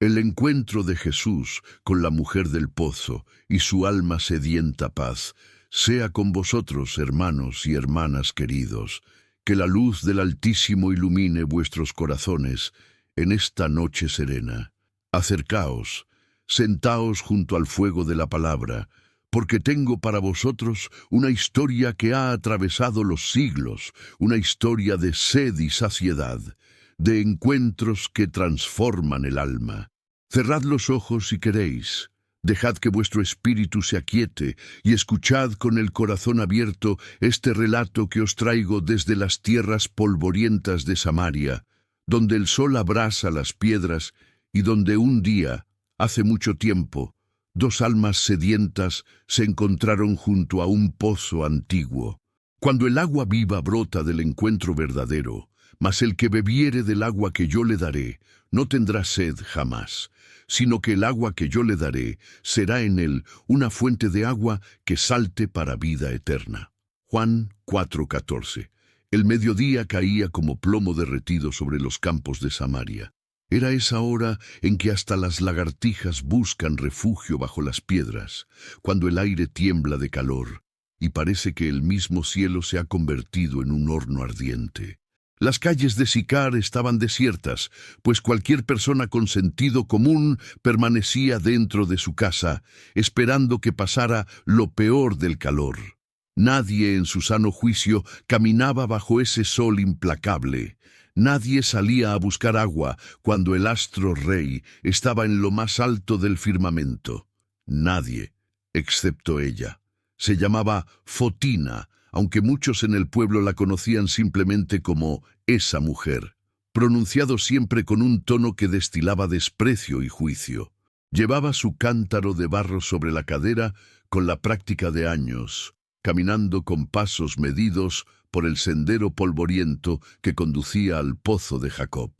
El encuentro de Jesús con la mujer del pozo y su alma sedienta paz sea con vosotros, hermanos y hermanas queridos. Que la luz del Altísimo ilumine vuestros corazones en esta noche serena. Acercaos, sentaos junto al fuego de la palabra, porque tengo para vosotros una historia que ha atravesado los siglos, una historia de sed y saciedad, de encuentros que transforman el alma. Cerrad los ojos si queréis, dejad que vuestro espíritu se aquiete y escuchad con el corazón abierto este relato que os traigo desde las tierras polvorientas de Samaria, donde el sol abrasa las piedras y donde un día, hace mucho tiempo, dos almas sedientas se encontraron junto a un pozo antiguo. Cuando el agua viva brota del encuentro verdadero, mas el que bebiere del agua que yo le daré, no tendrá sed jamás, sino que el agua que yo le daré será en él una fuente de agua que salte para vida eterna. Juan 4:14. El mediodía caía como plomo derretido sobre los campos de Samaria. Era esa hora en que hasta las lagartijas buscan refugio bajo las piedras, cuando el aire tiembla de calor y parece que el mismo cielo se ha convertido en un horno ardiente. Las calles de Sicar estaban desiertas, pues cualquier persona con sentido común permanecía dentro de su casa, esperando que pasara lo peor del calor. Nadie en su sano juicio caminaba bajo ese sol implacable. Nadie salía a buscar agua cuando el astro rey estaba en lo más alto del firmamento. Nadie, excepto ella. Se llamaba Fotina, aunque muchos en el pueblo la conocían simplemente como esa mujer, pronunciado siempre con un tono que destilaba desprecio y juicio. Llevaba su cántaro de barro sobre la cadera con la práctica de años, caminando con pasos medidos por el sendero polvoriento que conducía al pozo de Jacob.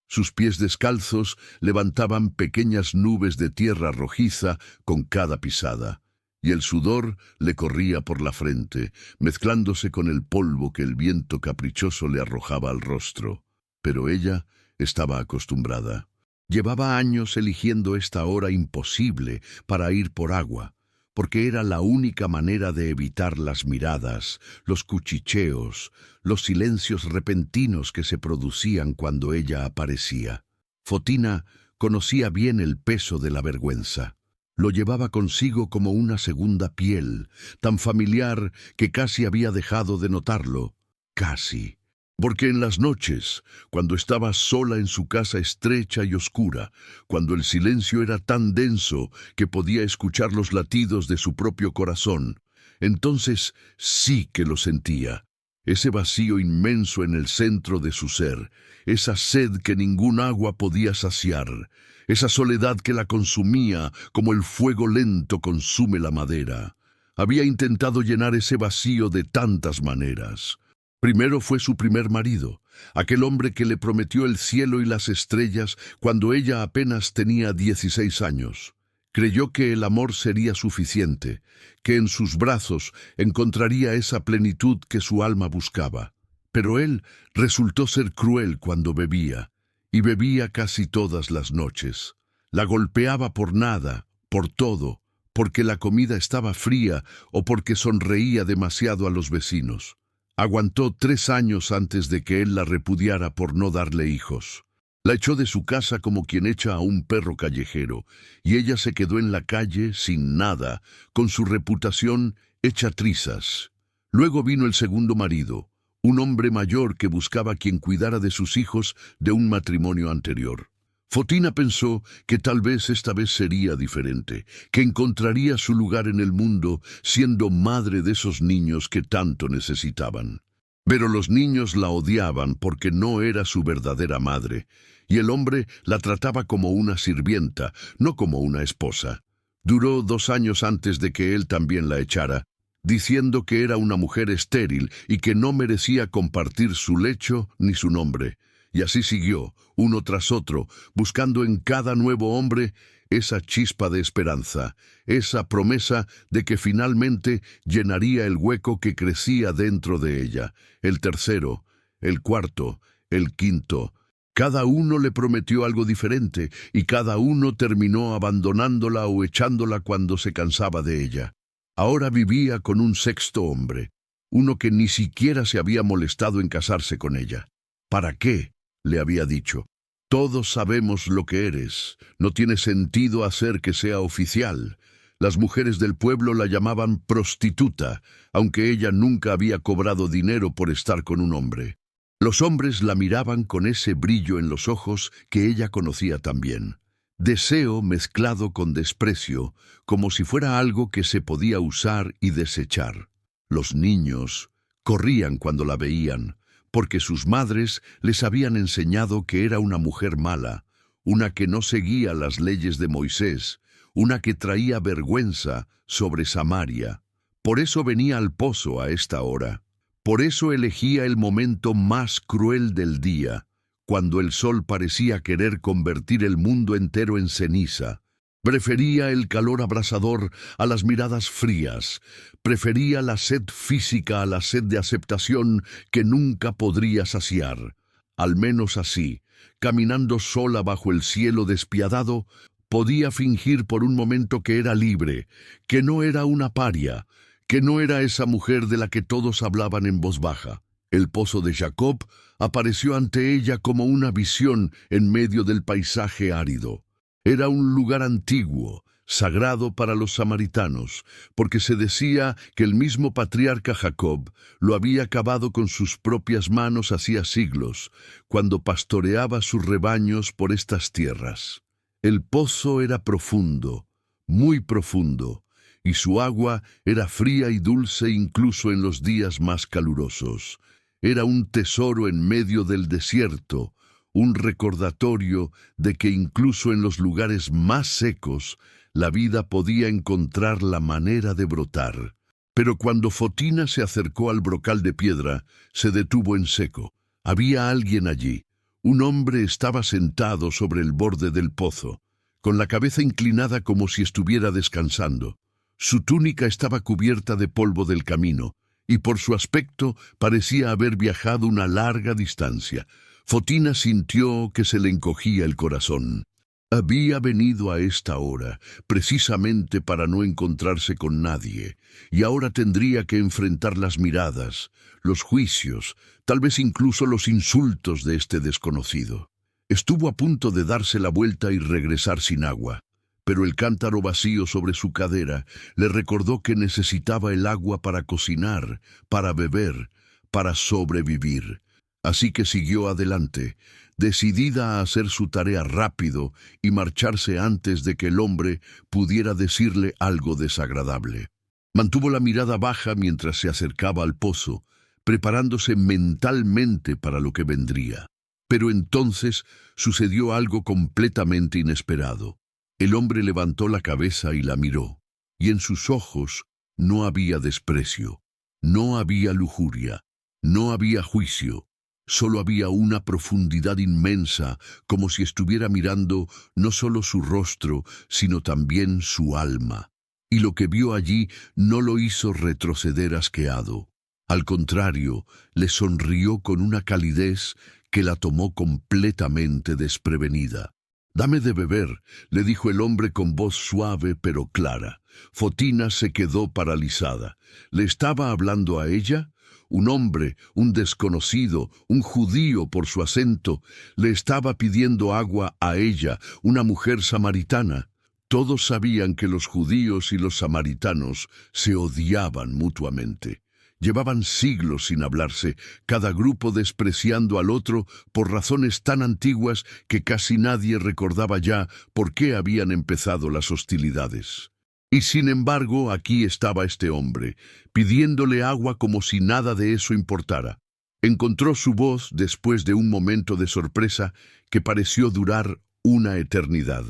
Sus pies descalzos levantaban pequeñas nubes de tierra rojiza con cada pisada, y el sudor le corría por la frente, mezclándose con el polvo que el viento caprichoso le arrojaba al rostro. Pero ella estaba acostumbrada. Llevaba años eligiendo esta hora imposible para ir por agua, porque era la única manera de evitar las miradas, los cuchicheos, los silencios repentinos que se producían cuando ella aparecía. Fotina conocía bien el peso de la vergüenza. Lo llevaba consigo como una segunda piel, tan familiar que casi había dejado de notarlo. Casi. Porque en las noches, cuando estaba sola en su casa estrecha y oscura, cuando el silencio era tan denso que podía escuchar los latidos de su propio corazón, entonces sí que lo sentía. Ese vacío inmenso en el centro de su ser, esa sed que ningún agua podía saciar, esa soledad que la consumía como el fuego lento consume la madera. Había intentado llenar ese vacío de tantas maneras. Primero fue su primer marido, aquel hombre que le prometió el cielo y las estrellas cuando ella apenas tenía 16 años. Creyó que el amor sería suficiente, que en sus brazos encontraría esa plenitud que su alma buscaba. Pero él resultó ser cruel cuando bebía, y bebía casi todas las noches. La golpeaba por nada, por todo, porque la comida estaba fría o porque sonreía demasiado a los vecinos. Aguantó 3 años antes de que él la repudiara por no darle hijos. La echó de su casa como quien echa a un perro callejero, y ella se quedó en la calle sin nada, con su reputación hecha trizas. Luego vino el segundo marido, un hombre mayor que buscaba quien cuidara de sus hijos de un matrimonio anterior. Fotina pensó que tal vez esta vez sería diferente, que encontraría su lugar en el mundo siendo madre de esos niños que tanto necesitaban. Pero los niños la odiaban porque no era su verdadera madre, y el hombre la trataba como una sirvienta, no como una esposa. Duró 2 años antes de que él también la echara, diciendo que era una mujer estéril y que no merecía compartir su lecho ni su nombre. Y así siguió, uno tras otro, buscando en cada nuevo hombre esa chispa de esperanza, esa promesa de que finalmente llenaría el hueco que crecía dentro de ella. El tercero, el cuarto, el quinto. Cada uno le prometió algo diferente, y cada uno terminó abandonándola o echándola cuando se cansaba de ella. Ahora vivía con un sexto hombre, uno que ni siquiera se había molestado en casarse con ella. ¿Para qué?, le había dicho. Todos sabemos lo que eres. No tiene sentido hacer que sea oficial. Las mujeres del pueblo la llamaban prostituta, aunque ella nunca había cobrado dinero por estar con un hombre. Los hombres la miraban con ese brillo en los ojos que ella conocía también. Deseo mezclado con desprecio, como si fuera algo que se podía usar y desechar. Los niños corrían cuando la veían, porque sus madres les habían enseñado que era una mujer mala, una que no seguía las leyes de Moisés, una que traía vergüenza sobre Samaria. Por eso venía al pozo a esta hora. Por eso elegía el momento más cruel del día, cuando el sol parecía querer convertir el mundo entero en ceniza. Prefería el calor abrasador a las miradas frías. Prefería la sed física a la sed de aceptación que nunca podría saciar. Al menos así, caminando sola bajo el cielo despiadado, podía fingir por un momento que era libre, que no era una paria, que no era esa mujer de la que todos hablaban en voz baja. El pozo de Jacob apareció ante ella como una visión en medio del paisaje árido. Era un lugar antiguo, sagrado para los samaritanos, porque se decía que el mismo patriarca Jacob lo había cavado con sus propias manos hacía siglos, cuando pastoreaba sus rebaños por estas tierras. El pozo era profundo, muy profundo, y su agua era fría y dulce incluso en los días más calurosos. Era un tesoro en medio del desierto, un recordatorio de que incluso en los lugares más secos la vida podía encontrar la manera de brotar. Pero cuando Fotina se acercó al brocal de piedra, se detuvo en seco. Había alguien allí. Un hombre estaba sentado sobre el borde del pozo, con la cabeza inclinada como si estuviera descansando. Su túnica estaba cubierta de polvo del camino, y por su aspecto parecía haber viajado una larga distancia. Fotina sintió que se le encogía el corazón. Había venido a esta hora, precisamente para no encontrarse con nadie, y ahora tendría que enfrentar las miradas, los juicios, tal vez incluso los insultos de este desconocido. Estuvo a punto de darse la vuelta y regresar sin agua, pero el cántaro vacío sobre su cadera le recordó que necesitaba el agua para cocinar, para beber, para sobrevivir. Así que siguió adelante, decidida a hacer su tarea rápido y marcharse antes de que el hombre pudiera decirle algo desagradable. Mantuvo la mirada baja mientras se acercaba al pozo, preparándose mentalmente para lo que vendría. Pero entonces sucedió algo completamente inesperado. El hombre levantó la cabeza y la miró, y en sus ojos no había desprecio, no había lujuria, no había juicio. Solo había una profundidad inmensa, como si estuviera mirando no solo su rostro, sino también su alma. Y lo que vio allí no lo hizo retroceder asqueado. Al contrario, le sonrió con una calidez que la tomó completamente desprevenida. «Dame de beber», le dijo el hombre con voz suave pero clara. Fotina se quedó paralizada. ¿Le estaba hablando a ella? Un hombre, un desconocido, un judío por su acento, le estaba pidiendo agua a ella, una mujer samaritana. Todos sabían que los judíos y los samaritanos se odiaban mutuamente. Llevaban siglos sin hablarse, cada grupo despreciando al otro por razones tan antiguas que casi nadie recordaba ya por qué habían empezado las hostilidades. Y sin embargo, aquí estaba este hombre, pidiéndole agua como si nada de eso importara. Encontró su voz después de un momento de sorpresa que pareció durar una eternidad.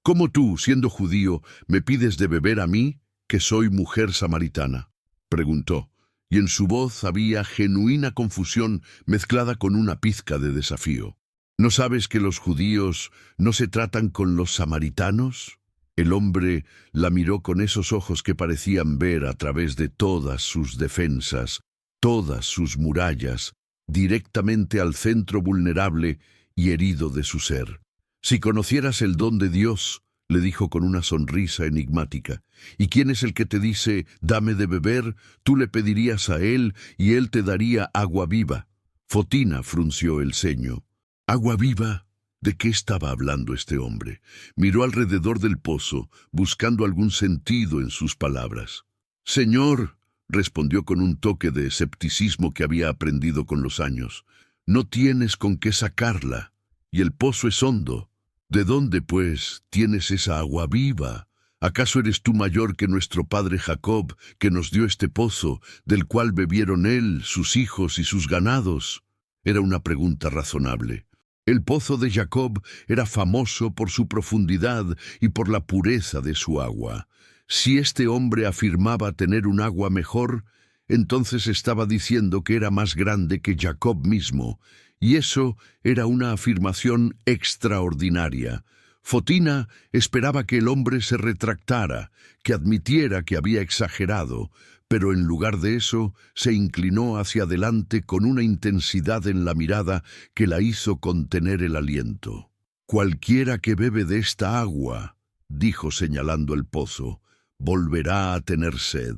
«¿Cómo tú, siendo judío, me pides de beber a mí, que soy mujer samaritana?», preguntó, y en su voz había genuina confusión mezclada con una pizca de desafío. «¿No sabes que los judíos no se tratan con los samaritanos?». El hombre la miró con esos ojos que parecían ver a través de todas sus defensas, todas sus murallas, directamente al centro vulnerable, y herido de su ser. Si conocieras el don de Dios, le dijo con una sonrisa enigmática, ¿y quién es el que te dice, dame de beber? Tú le pedirías a él y él te daría agua viva. Fotina frunció el ceño. ¿Agua viva? ¿De qué estaba hablando este hombre? Miró alrededor del pozo, buscando algún sentido en sus palabras. Señor, respondió con un toque de escepticismo que había aprendido con los años, no tienes con qué sacarla, y el pozo es hondo. ¿De dónde, pues, tienes esa agua viva? ¿Acaso eres tú mayor que nuestro padre Jacob, que nos dio este pozo, del cual bebieron él, sus hijos y sus ganados? Era una pregunta razonable. El pozo de Jacob era famoso por su profundidad y por la pureza de su agua. Si este hombre afirmaba tener un agua mejor, entonces estaba diciendo que era más grande que Jacob mismo, y eso era una afirmación extraordinaria. Fotina esperaba que el hombre se retractara, que admitiera que había exagerado, pero en lugar de eso se inclinó hacia adelante con una intensidad en la mirada que la hizo contener el aliento. «Cualquiera que bebe de esta agua», dijo señalando el pozo, «volverá a tener sed.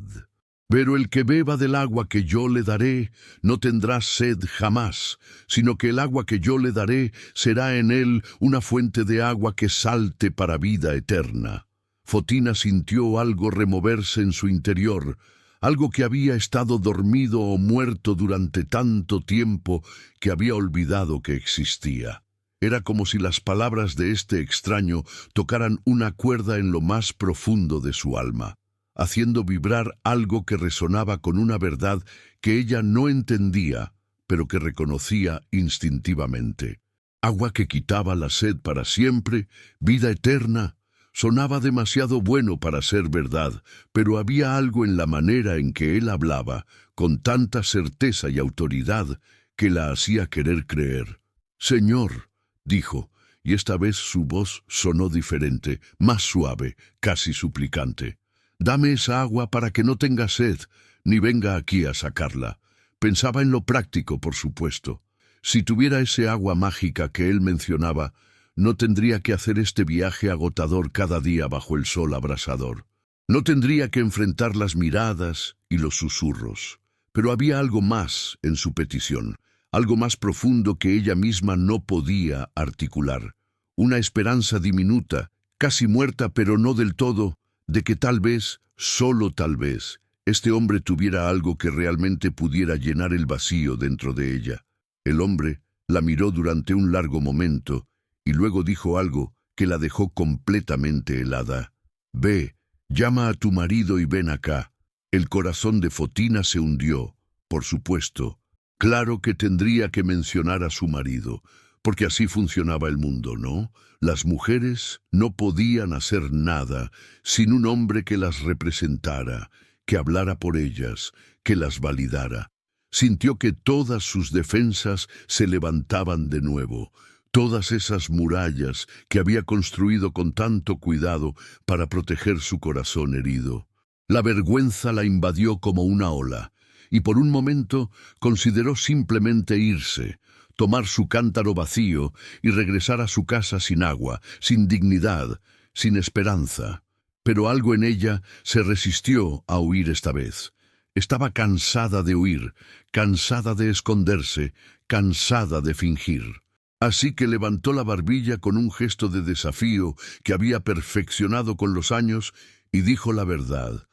Pero el que beba del agua que yo le daré no tendrá sed jamás, sino que el agua que yo le daré será en él una fuente de agua que salte para vida eterna». Fotina sintió algo removerse en su interior, algo que había estado dormido o muerto durante tanto tiempo que había olvidado que existía. Era como si las palabras de este extraño tocaran una cuerda en lo más profundo de su alma, haciendo vibrar algo que resonaba con una verdad que ella no entendía, pero que reconocía instintivamente. Agua que quitaba la sed para siempre, vida eterna. Sonaba demasiado bueno para ser verdad, pero había algo en la manera en que él hablaba, con tanta certeza y autoridad, que la hacía querer creer. «Señor», dijo, y esta vez su voz sonó diferente, más suave, casi suplicante. «Dame esa agua para que no tenga sed, ni venga aquí a sacarla». Pensaba en lo práctico, por supuesto. Si tuviera ese agua mágica que él mencionaba, no tendría que hacer este viaje agotador cada día bajo el sol abrasador. No tendría que enfrentar las miradas y los susurros. Pero había algo más en su petición, algo más profundo que ella misma no podía articular. Una esperanza diminuta, casi muerta pero no del todo, de que tal vez, solo tal vez, este hombre tuviera algo que realmente pudiera llenar el vacío dentro de ella. El hombre la miró durante un largo momento, y luego dijo algo que la dejó completamente helada. «Ve, llama a tu marido y ven acá». El corazón de Fotina se hundió, por supuesto. Claro que tendría que mencionar a su marido, porque así funcionaba el mundo, ¿no? Las mujeres no podían hacer nada sin un hombre que las representara, que hablara por ellas, que las validara. Sintió que todas sus defensas se levantaban de nuevo, todas esas murallas que había construido con tanto cuidado para proteger su corazón herido. La vergüenza la invadió como una ola, y por un momento consideró simplemente irse, tomar su cántaro vacío y regresar a su casa sin agua, sin dignidad, sin esperanza. Pero algo en ella se resistió a huir esta vez. Estaba cansada de huir, cansada de esconderse, cansada de fingir. Así que levantó la barbilla con un gesto de desafío que había perfeccionado con los años y dijo la verdad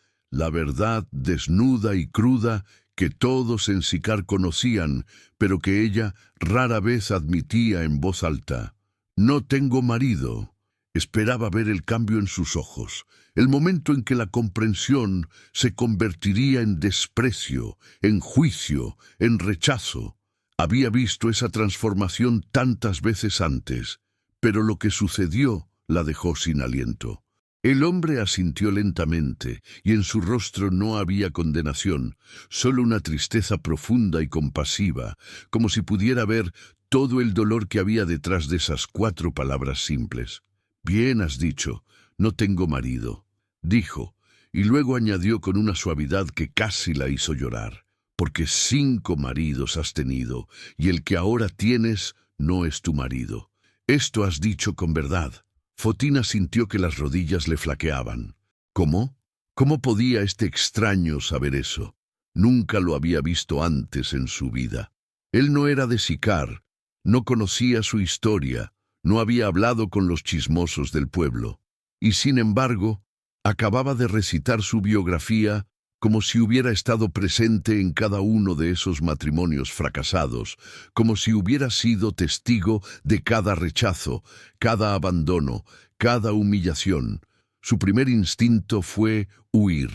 desnuda y cruda que todos en Sicar conocían, pero que ella rara vez admitía en voz alta. «No tengo marido». Esperaba ver el cambio en sus ojos, el momento en que la comprensión se convertiría en desprecio, en juicio, en rechazo. Había visto esa transformación tantas veces antes, pero lo que sucedió la dejó sin aliento. El hombre asintió lentamente, y en su rostro no había condenación, solo una tristeza profunda y compasiva, como si pudiera ver todo el dolor que había detrás de esas 4 palabras simples. «Bien has dicho, no tengo marido», dijo, y luego añadió con una suavidad que casi la hizo llorar. «Porque 5 maridos has tenido, y el que ahora tienes no es tu marido. Esto has dicho con verdad. Fotina sintió que las rodillas le flaqueaban. ¿Cómo? ¿Cómo podía este extraño saber eso? Nunca lo había visto antes en su vida. Él no era de Sicar, no conocía su historia, no había hablado con los chismosos del pueblo. Y sin embargo, acababa de recitar su biografía como si hubiera estado presente en cada uno de esos matrimonios fracasados, como si hubiera sido testigo de cada rechazo, cada abandono, cada humillación. Su primer instinto fue huir,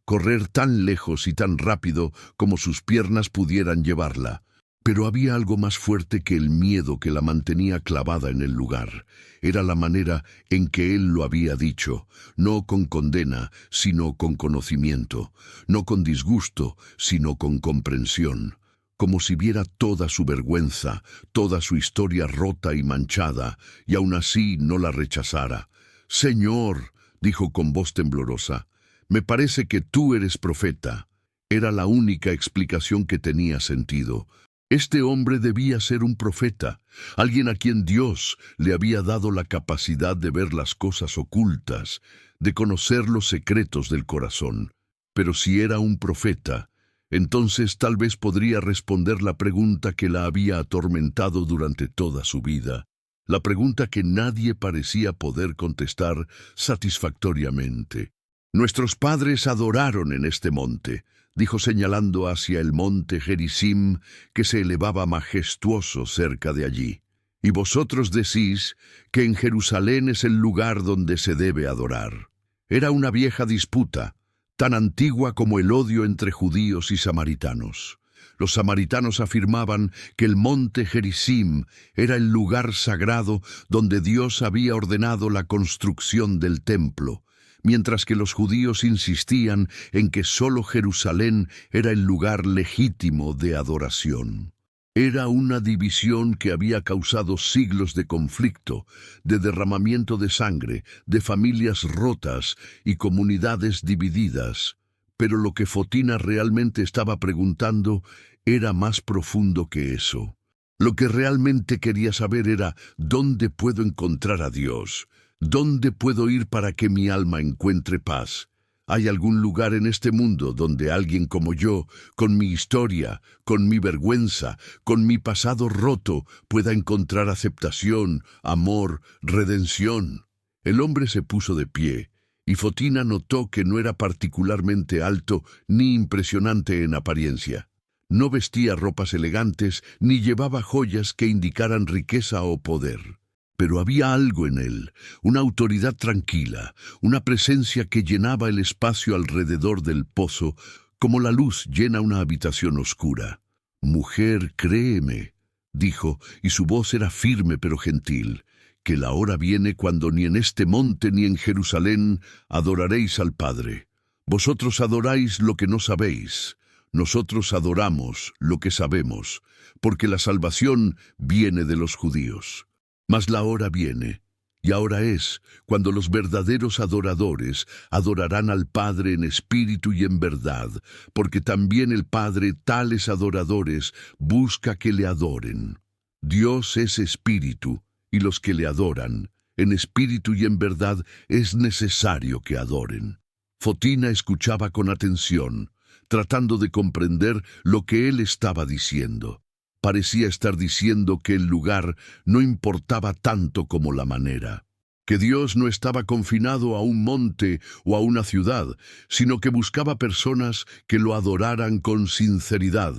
correr tan lejos y tan rápido como sus piernas pudieran llevarla. Pero había algo más fuerte que el miedo que la mantenía clavada en el lugar. Era la manera en que él lo había dicho, no con condena, sino con conocimiento, no con disgusto, sino con comprensión, como si viera toda su vergüenza, toda su historia rota y manchada, y aún así no la rechazara. «Señor», dijo con voz temblorosa, «me parece que tú eres profeta». Era la única explicación que tenía sentido. Este hombre debía ser un profeta, alguien a quien Dios le había dado la capacidad de ver las cosas ocultas, de conocer los secretos del corazón. Pero si era un profeta, entonces tal vez podría responder la pregunta que la había atormentado durante toda su vida, la pregunta que nadie parecía poder contestar satisfactoriamente. «Nuestros padres adoraron en este monte», dijo señalando hacia el monte Gerizim, que se elevaba majestuoso cerca de allí. «Y vosotros decís que en Jerusalén es el lugar donde se debe adorar». Era una vieja disputa, tan antigua como el odio entre judíos y samaritanos. Los samaritanos afirmaban que el monte Gerizim era el lugar sagrado donde Dios había ordenado la construcción del templo, mientras que los judíos insistían en que solo Jerusalén era el lugar legítimo de adoración. Era una división que había causado siglos de conflicto, de derramamiento de sangre, de familias rotas y comunidades divididas. Pero lo que Fotina realmente estaba preguntando era más profundo que eso. Lo que realmente quería saber era ¿dónde puedo encontrar a Dios? ¿Dónde puedo ir para que mi alma encuentre paz? ¿Hay algún lugar en este mundo donde alguien como yo, con mi historia, con mi vergüenza, con mi pasado roto, pueda encontrar aceptación, amor, redención? El hombre se puso de pie, y Fotina notó que no era particularmente alto ni impresionante en apariencia. No vestía ropas elegantes ni llevaba joyas que indicaran riqueza o poder. Pero había algo en él, una autoridad tranquila, una presencia que llenaba el espacio alrededor del pozo, como la luz llena una habitación oscura. «Mujer, créeme», dijo, y su voz era firme pero gentil, «que la hora viene cuando ni en este monte ni en Jerusalén adoraréis al Padre. Vosotros adoráis lo que no sabéis, nosotros adoramos lo que sabemos, porque la salvación viene de los judíos. Mas la hora viene, y ahora es, cuando los verdaderos adoradores adorarán al Padre en espíritu y en verdad, porque también el Padre tales adoradores busca que le adoren. Dios es espíritu, y los que le adoran, en espíritu y en verdad, es necesario que adoren». Fotina escuchaba con atención, tratando de comprender lo que él estaba diciendo. Parecía estar diciendo que el lugar no importaba tanto como la manera, que Dios no estaba confinado a un monte o a una ciudad, sino que buscaba personas que lo adoraran con sinceridad,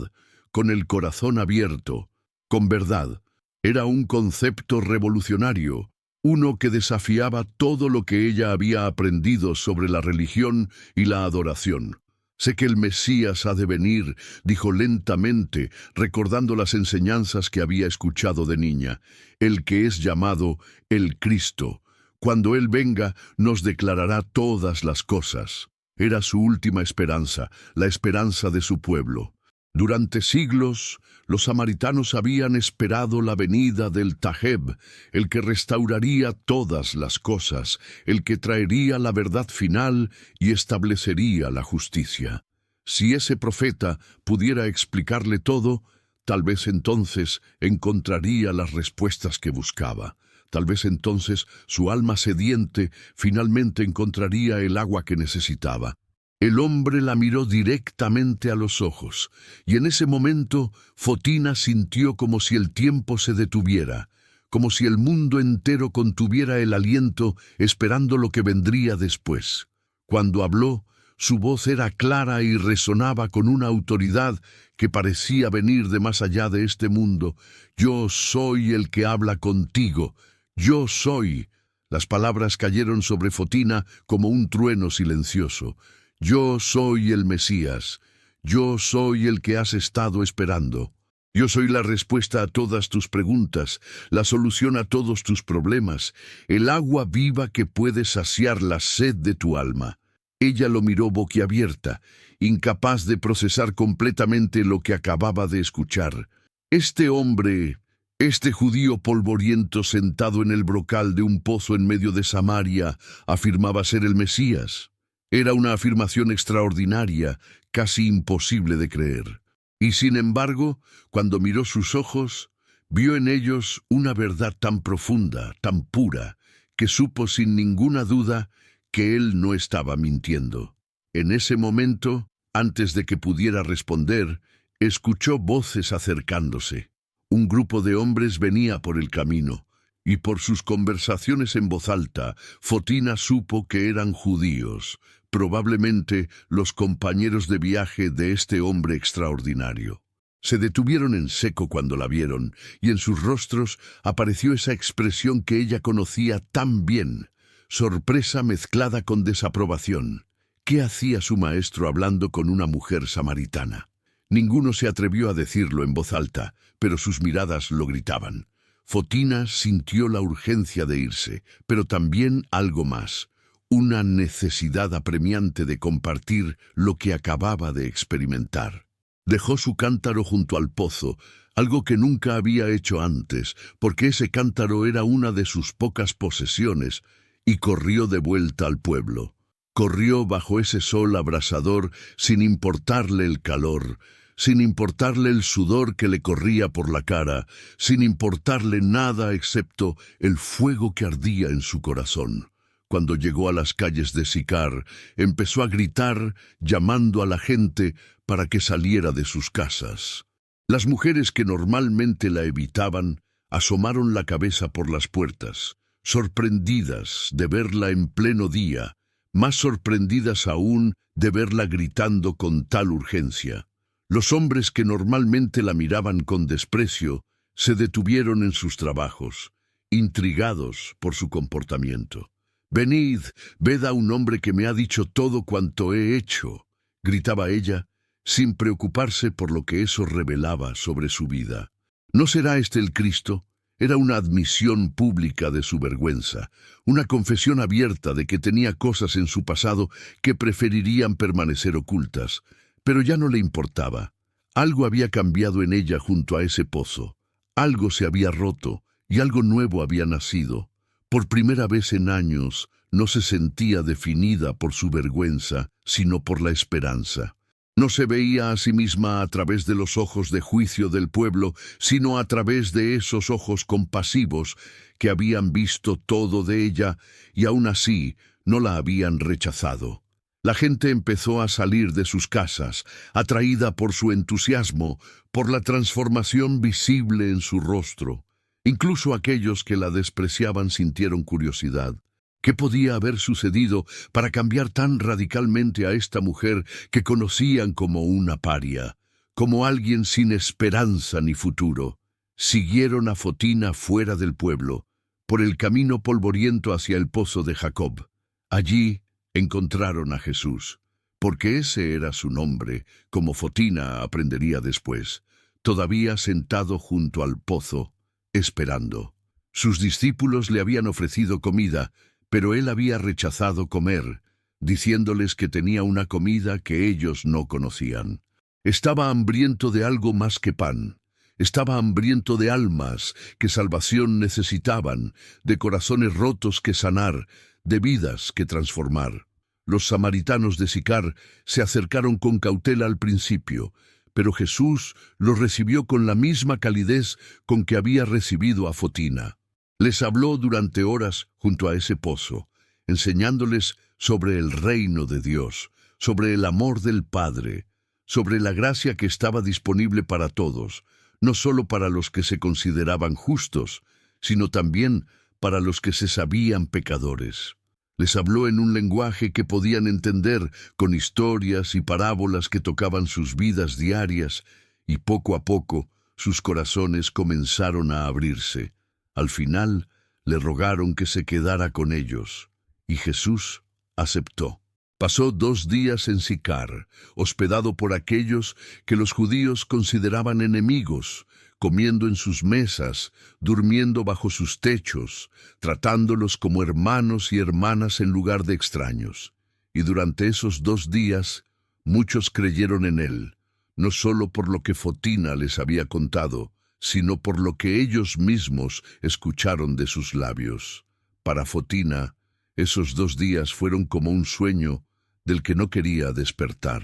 con el corazón abierto, con verdad. Era un concepto revolucionario, uno que desafiaba todo lo que ella había aprendido sobre la religión y la adoración. «Sé que el Mesías ha de venir», dijo lentamente, recordando las enseñanzas que había escuchado de niña, «el que es llamado el Cristo. Cuando Él venga, nos declarará todas las cosas». Era su última esperanza, la esperanza de su pueblo. Durante siglos, los samaritanos habían esperado la venida del Tajeb, el que restauraría todas las cosas, el que traería la verdad final y establecería la justicia. Si ese profeta pudiera explicarle todo, Tal vez entonces encontraría las respuestas que buscaba. Tal vez entonces su alma sediente finalmente encontraría el agua que necesitaba. El hombre la miró directamente a los ojos, y en ese momento Fotina sintió como si el tiempo se detuviera, como si el mundo entero contuviera el aliento esperando lo que vendría después. Cuando habló, su voz era clara y resonaba con una autoridad que parecía venir de más allá de este mundo. «Yo soy el que habla contigo. Yo soy». Las palabras cayeron sobre Fotina como un trueno silencioso. «Yo soy el Mesías. Yo soy el que has estado esperando. Yo soy la respuesta a todas tus preguntas, la solución a todos tus problemas, el agua viva que puede saciar la sed de tu alma». Ella lo miró boquiabierta, incapaz de procesar completamente lo que acababa de escuchar. Este hombre, este judío polvoriento sentado en el brocal de un pozo en medio de Samaria, afirmaba ser el Mesías. Era una afirmación extraordinaria, casi imposible de creer. Y sin embargo, cuando miró sus ojos, vio en ellos una verdad tan profunda, tan pura, que supo sin ninguna duda que él no estaba mintiendo. En ese momento, antes de que pudiera responder, escuchó voces acercándose. Un grupo de hombres venía por el camino, y por sus conversaciones en voz alta, Fotina supo que eran judíos, probablemente los compañeros de viaje de este hombre extraordinario. Se detuvieron en seco cuando la vieron, y en sus rostros apareció esa expresión que ella conocía tan bien, sorpresa mezclada con desaprobación. ¿Qué hacía su maestro hablando con una mujer samaritana? Ninguno se atrevió a decirlo en voz alta, pero sus miradas lo gritaban. Fotina sintió la urgencia de irse, pero también algo más, una necesidad apremiante de compartir lo que acababa de experimentar. Dejó su cántaro junto al pozo, algo que nunca había hecho antes, porque ese cántaro era una de sus pocas posesiones, y corrió de vuelta al pueblo. Corrió bajo ese sol abrasador sin importarle el calor, sin importarle el sudor que le corría por la cara, sin importarle nada excepto el fuego que ardía en su corazón. Cuando llegó a las calles de Sicar, empezó a gritar, llamando a la gente para que saliera de sus casas. Las mujeres que normalmente la evitaban, asomaron la cabeza por las puertas, sorprendidas de verla en pleno día, más sorprendidas aún de verla gritando con tal urgencia. Los hombres que normalmente la miraban con desprecio se detuvieron en sus trabajos, intrigados por su comportamiento. «Venid, ved a un hombre que me ha dicho todo cuanto he hecho», gritaba ella, sin preocuparse por lo que eso revelaba sobre su vida. ¿No será este el Cristo? Era una admisión pública de su vergüenza, una confesión abierta de que tenía cosas en su pasado que preferirían permanecer ocultas, pero ya no le importaba. Algo había cambiado en ella junto a ese pozo, algo se había roto y algo nuevo había nacido. Por primera vez en años no se sentía definida por su vergüenza, sino por la esperanza. No se veía a sí misma a través de los ojos de juicio del pueblo, sino a través de esos ojos compasivos que habían visto todo de ella y aún así no la habían rechazado. La gente empezó a salir de sus casas, atraída por su entusiasmo, por la transformación visible en su rostro. Incluso aquellos que la despreciaban sintieron curiosidad. ¿Qué podía haber sucedido para cambiar tan radicalmente a esta mujer que conocían como una paria, como alguien sin esperanza ni futuro? Siguieron a Fotina fuera del pueblo, por el camino polvoriento hacia el pozo de Jacob. Allí encontraron a Jesús, porque ese era su nombre, como Fotina aprendería después, todavía sentado junto al pozo, esperando. Sus discípulos le habían ofrecido comida, pero él había rechazado comer, diciéndoles que tenía una comida que ellos no conocían. Estaba hambriento de algo más que pan. Estaba hambriento de almas que salvación necesitaban, de corazones rotos que sanar, de vidas que transformar. Los samaritanos de Sicar se acercaron con cautela al principio, pero Jesús los recibió con la misma calidez con que había recibido a Fotina. Les habló durante horas junto a ese pozo, enseñándoles sobre el reino de Dios, sobre el amor del Padre, sobre la gracia que estaba disponible para todos, no solo para los que se consideraban justos, sino también para los que se sabían pecadores. Les habló en un lenguaje que podían entender, con historias y parábolas que tocaban sus vidas diarias, y poco a poco sus corazones comenzaron a abrirse. Al final, le rogaron que se quedara con ellos, y Jesús aceptó. Pasó 2 días en Sicar, hospedado por aquellos que los judíos consideraban enemigos, comiendo en sus mesas, durmiendo bajo sus techos, tratándolos como hermanos y hermanas en lugar de extraños. Y durante esos 2 días, muchos creyeron en él, no solo por lo que Fotina les había contado, sino por lo que ellos mismos escucharon de sus labios. Para Fotina, esos 2 días fueron como un sueño del que no quería despertar.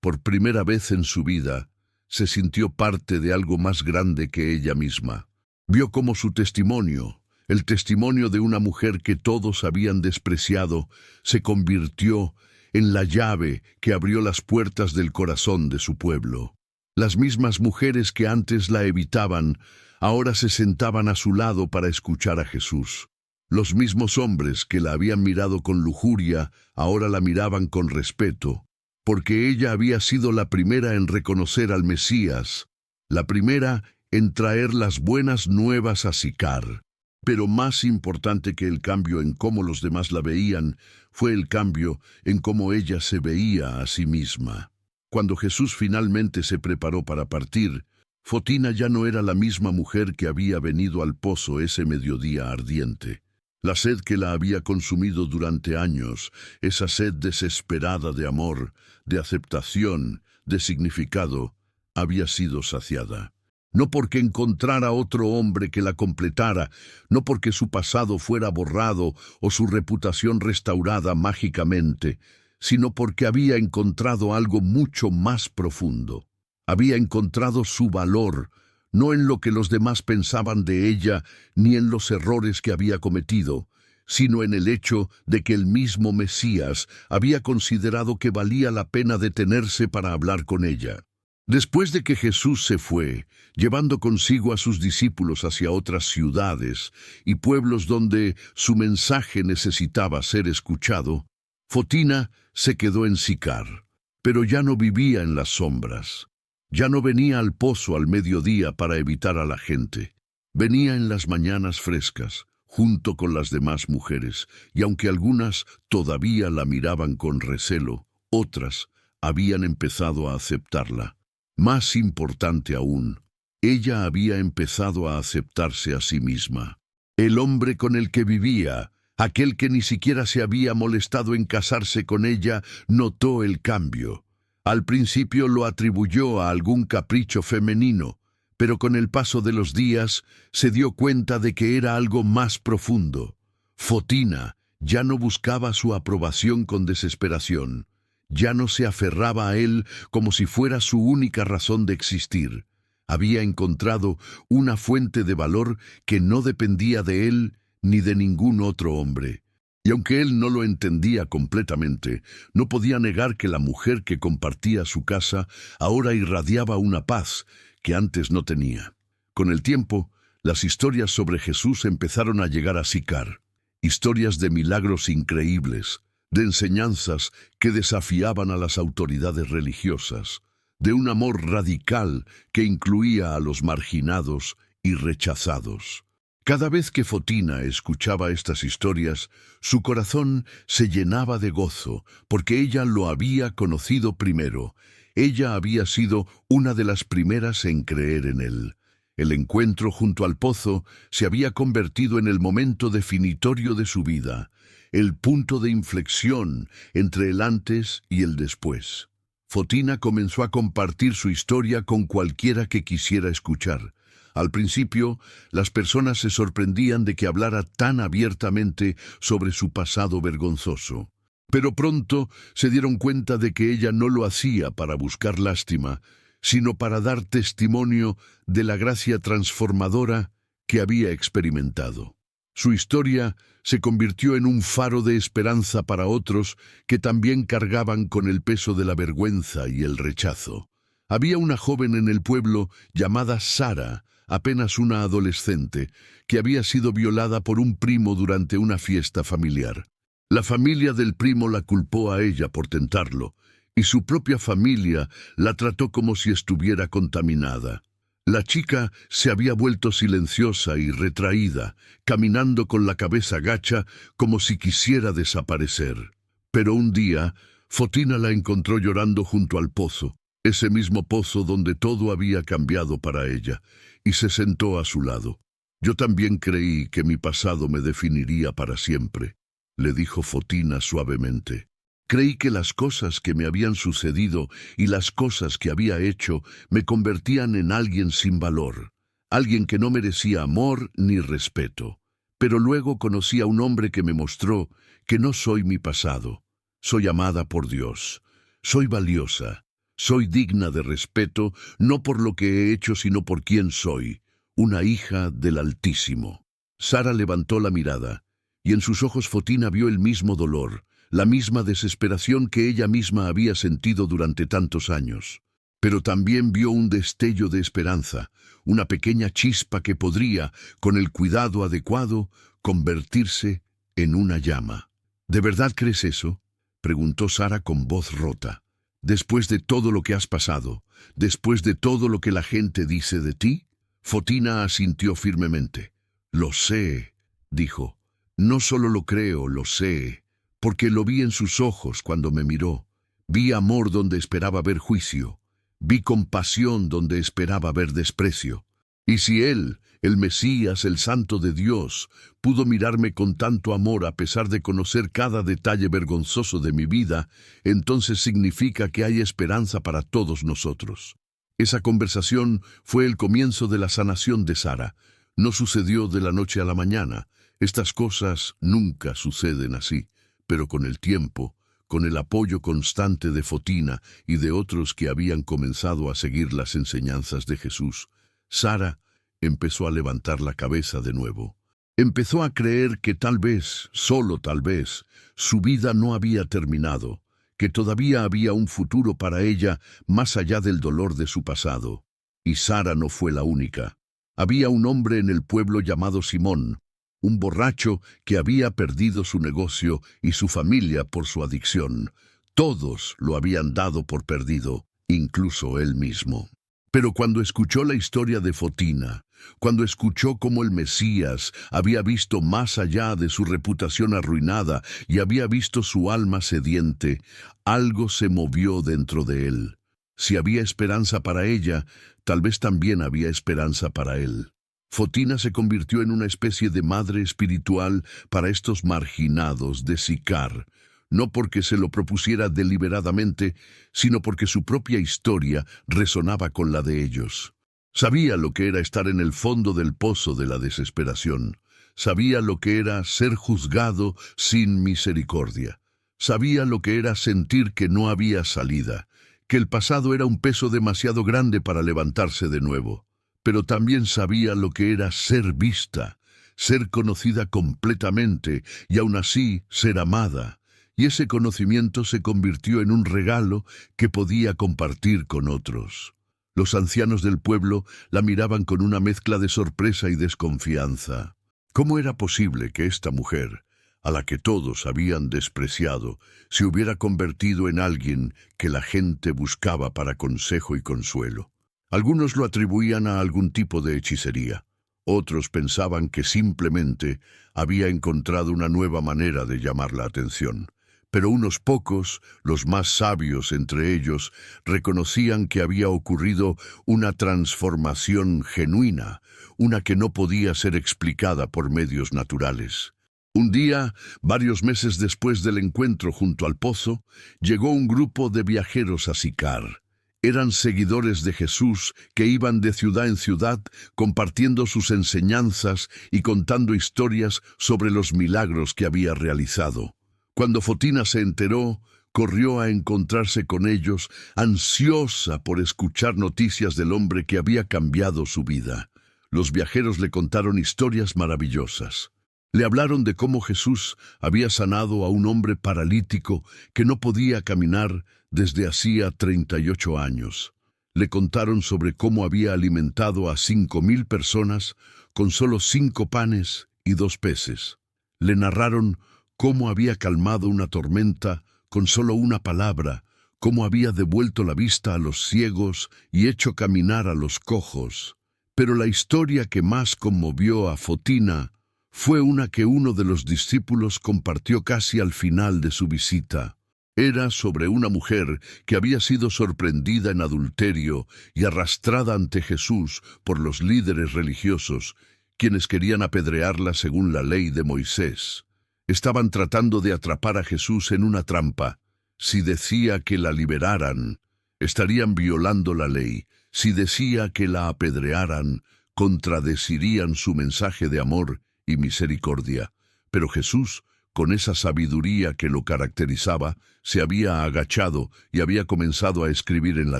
Por primera vez en su vida, se sintió parte de algo más grande que ella misma. Vio cómo su testimonio, el testimonio de una mujer que todos habían despreciado, se convirtió en la llave que abrió las puertas del corazón de su pueblo. Las mismas mujeres que antes la evitaban, ahora se sentaban a su lado para escuchar a Jesús. Los mismos hombres que la habían mirado con lujuria, ahora la miraban con respeto, porque ella había sido la primera en reconocer al Mesías, la primera en traer las buenas nuevas a Sicar. Pero más importante que el cambio en cómo los demás la veían, fue el cambio en cómo ella se veía a sí misma. Cuando Jesús finalmente se preparó para partir, Fotina ya no era la misma mujer que había venido al pozo ese mediodía ardiente. La sed que la había consumido durante años, esa sed desesperada de amor, de aceptación, de significado, había sido saciada. No porque encontrara otro hombre que la completara, no porque su pasado fuera borrado o su reputación restaurada mágicamente, sino porque había encontrado algo mucho más profundo. Había encontrado su valor, no en lo que los demás pensaban de ella, ni en los errores que había cometido, sino en el hecho de que el mismo Mesías había considerado que valía la pena detenerse para hablar con ella. Después de que Jesús se fue, llevando consigo a sus discípulos hacia otras ciudades y pueblos donde su mensaje necesitaba ser escuchado, Fotina se quedó en Sicar, pero ya no vivía en las sombras. Ya no venía al pozo al mediodía para evitar a la gente. Venía en las mañanas frescas, junto con las demás mujeres, y aunque algunas todavía la miraban con recelo, otras habían empezado a aceptarla. Más importante aún, ella había empezado a aceptarse a sí misma. El hombre con el que vivía, aquel que ni siquiera se había molestado en casarse con ella, notó el cambio. Al principio lo atribuyó a algún capricho femenino, pero con el paso de los días se dio cuenta de que era algo más profundo. Fotina ya no buscaba su aprobación con desesperación, ya no se aferraba a él como si fuera su única razón de existir. Había encontrado una fuente de valor que no dependía de él ni de ningún otro hombre. Y aunque él no lo entendía completamente, no podía negar que la mujer que compartía su casa ahora irradiaba una paz que antes no tenía. Con el tiempo, las historias sobre Jesús empezaron a llegar a Sicar. Historias de milagros increíbles, de enseñanzas que desafiaban a las autoridades religiosas, de un amor radical que incluía a los marginados y rechazados. Cada vez que Fotina escuchaba estas historias, su corazón se llenaba de gozo, porque ella lo había conocido primero. Ella había sido una de las primeras en creer en él. El encuentro junto al pozo se había convertido en el momento definitorio de su vida, el punto de inflexión entre el antes y el después. Fotina comenzó a compartir su historia con cualquiera que quisiera escuchar. Al principio, las personas se sorprendían de que hablara tan abiertamente sobre su pasado vergonzoso. Pero pronto se dieron cuenta de que ella no lo hacía para buscar lástima, sino para dar testimonio de la gracia transformadora que había experimentado. Su historia se convirtió en un faro de esperanza para otros que también cargaban con el peso de la vergüenza y el rechazo. Había una joven en el pueblo llamada Sara, apenas una adolescente, que había sido violada por un primo durante una fiesta familiar. La familia del primo la culpó a ella por tentarlo, y su propia familia la trató como si estuviera contaminada. La chica se había vuelto silenciosa y retraída, caminando con la cabeza gacha como si quisiera desaparecer. Pero un día, Fotina la encontró llorando junto al pozo, ese mismo pozo donde todo había cambiado para ella, y se sentó a su lado. «Yo también creí que mi pasado me definiría para siempre», le dijo Fotina suavemente. «Creí que las cosas que me habían sucedido y las cosas que había hecho me convertían en alguien sin valor, alguien que no merecía amor ni respeto. Pero luego conocí a un hombre que me mostró que no soy mi pasado. Soy amada por Dios. Soy valiosa. Soy digna de respeto, no por lo que he hecho, sino por quién soy, una hija del Altísimo». Sara levantó la mirada, y en sus ojos Fotina vio el mismo dolor, la misma desesperación que ella misma había sentido durante tantos años. Pero también vio un destello de esperanza, una pequeña chispa que podría, con el cuidado adecuado, convertirse en una llama. «¿De verdad crees eso?», preguntó Sara con voz rota. «¿Después de todo lo que has pasado, después de todo lo que la gente dice de ti?» Fotina asintió firmemente. «Lo sé», dijo. «No solo lo creo, lo sé, porque lo vi en sus ojos cuando me miró. Vi amor donde esperaba ver juicio. Vi compasión donde esperaba ver desprecio. Y si Él, el Mesías, el Santo de Dios, pudo mirarme con tanto amor a pesar de conocer cada detalle vergonzoso de mi vida, entonces significa que hay esperanza para todos nosotros». Esa conversación fue el comienzo de la sanación de Sara. No sucedió de la noche a la mañana. Estas cosas nunca suceden así. Pero con el tiempo, con el apoyo constante de Fotina y de otros que habían comenzado a seguir las enseñanzas de Jesús, Sara empezó a levantar la cabeza de nuevo. Empezó a creer que tal vez, solo tal vez, su vida no había terminado, que todavía había un futuro para ella más allá del dolor de su pasado. Y Sara no fue la única. Había un hombre en el pueblo llamado Simón, un borracho que había perdido su negocio y su familia por su adicción. Todos lo habían dado por perdido, incluso él mismo. Pero cuando escuchó la historia de Fotina, cuando escuchó cómo el Mesías había visto más allá de su reputación arruinada y había visto su alma sediente, algo se movió dentro de él. Si había esperanza para ella, tal vez también había esperanza para él. Fotina se convirtió en una especie de madre espiritual para estos marginados de Sicar, no porque se lo propusiera deliberadamente, sino porque su propia historia resonaba con la de ellos. Sabía lo que era estar en el fondo del pozo de la desesperación. Sabía lo que era ser juzgado sin misericordia. Sabía lo que era sentir que no había salida, que el pasado era un peso demasiado grande para levantarse de nuevo. Pero también sabía lo que era ser vista, ser conocida completamente y aún así ser amada. Y ese conocimiento se convirtió en un regalo que podía compartir con otros. Los ancianos del pueblo la miraban con una mezcla de sorpresa y desconfianza. ¿Cómo era posible que esta mujer, a la que todos habían despreciado, se hubiera convertido en alguien que la gente buscaba para consejo y consuelo? Algunos lo atribuían a algún tipo de hechicería. Otros pensaban que simplemente había encontrado una nueva manera de llamar la atención. Pero unos pocos, los más sabios entre ellos, reconocían que había ocurrido una transformación genuina, una que no podía ser explicada por medios naturales. Un día, varios meses después del encuentro junto al pozo, llegó un grupo de viajeros a Sicar. Eran seguidores de Jesús que iban de ciudad en ciudad compartiendo sus enseñanzas y contando historias sobre los milagros que había realizado. Cuando Fotina se enteró, corrió a encontrarse con ellos, ansiosa por escuchar noticias del hombre que había cambiado su vida. Los viajeros le contaron historias maravillosas. Le hablaron de cómo Jesús había sanado a un hombre paralítico que no podía caminar desde hacía 38 años. Le contaron sobre cómo había alimentado a 5,000 personas con solo 5 panes y 2 peces. Le narraron cómo había calmado una tormenta con solo una palabra, cómo había devuelto la vista a los ciegos y hecho caminar a los cojos. Pero la historia que más conmovió a Fotina fue una que uno de los discípulos compartió casi al final de su visita. Era sobre una mujer que había sido sorprendida en adulterio y arrastrada ante Jesús por los líderes religiosos, quienes querían apedrearla según la ley de Moisés. Estaban tratando de atrapar a Jesús en una trampa. Si decía que la liberaran, estarían violando la ley. Si decía que la apedrearan, contradecirían su mensaje de amor y misericordia. Pero Jesús, con esa sabiduría que lo caracterizaba, se había agachado y había comenzado a escribir en la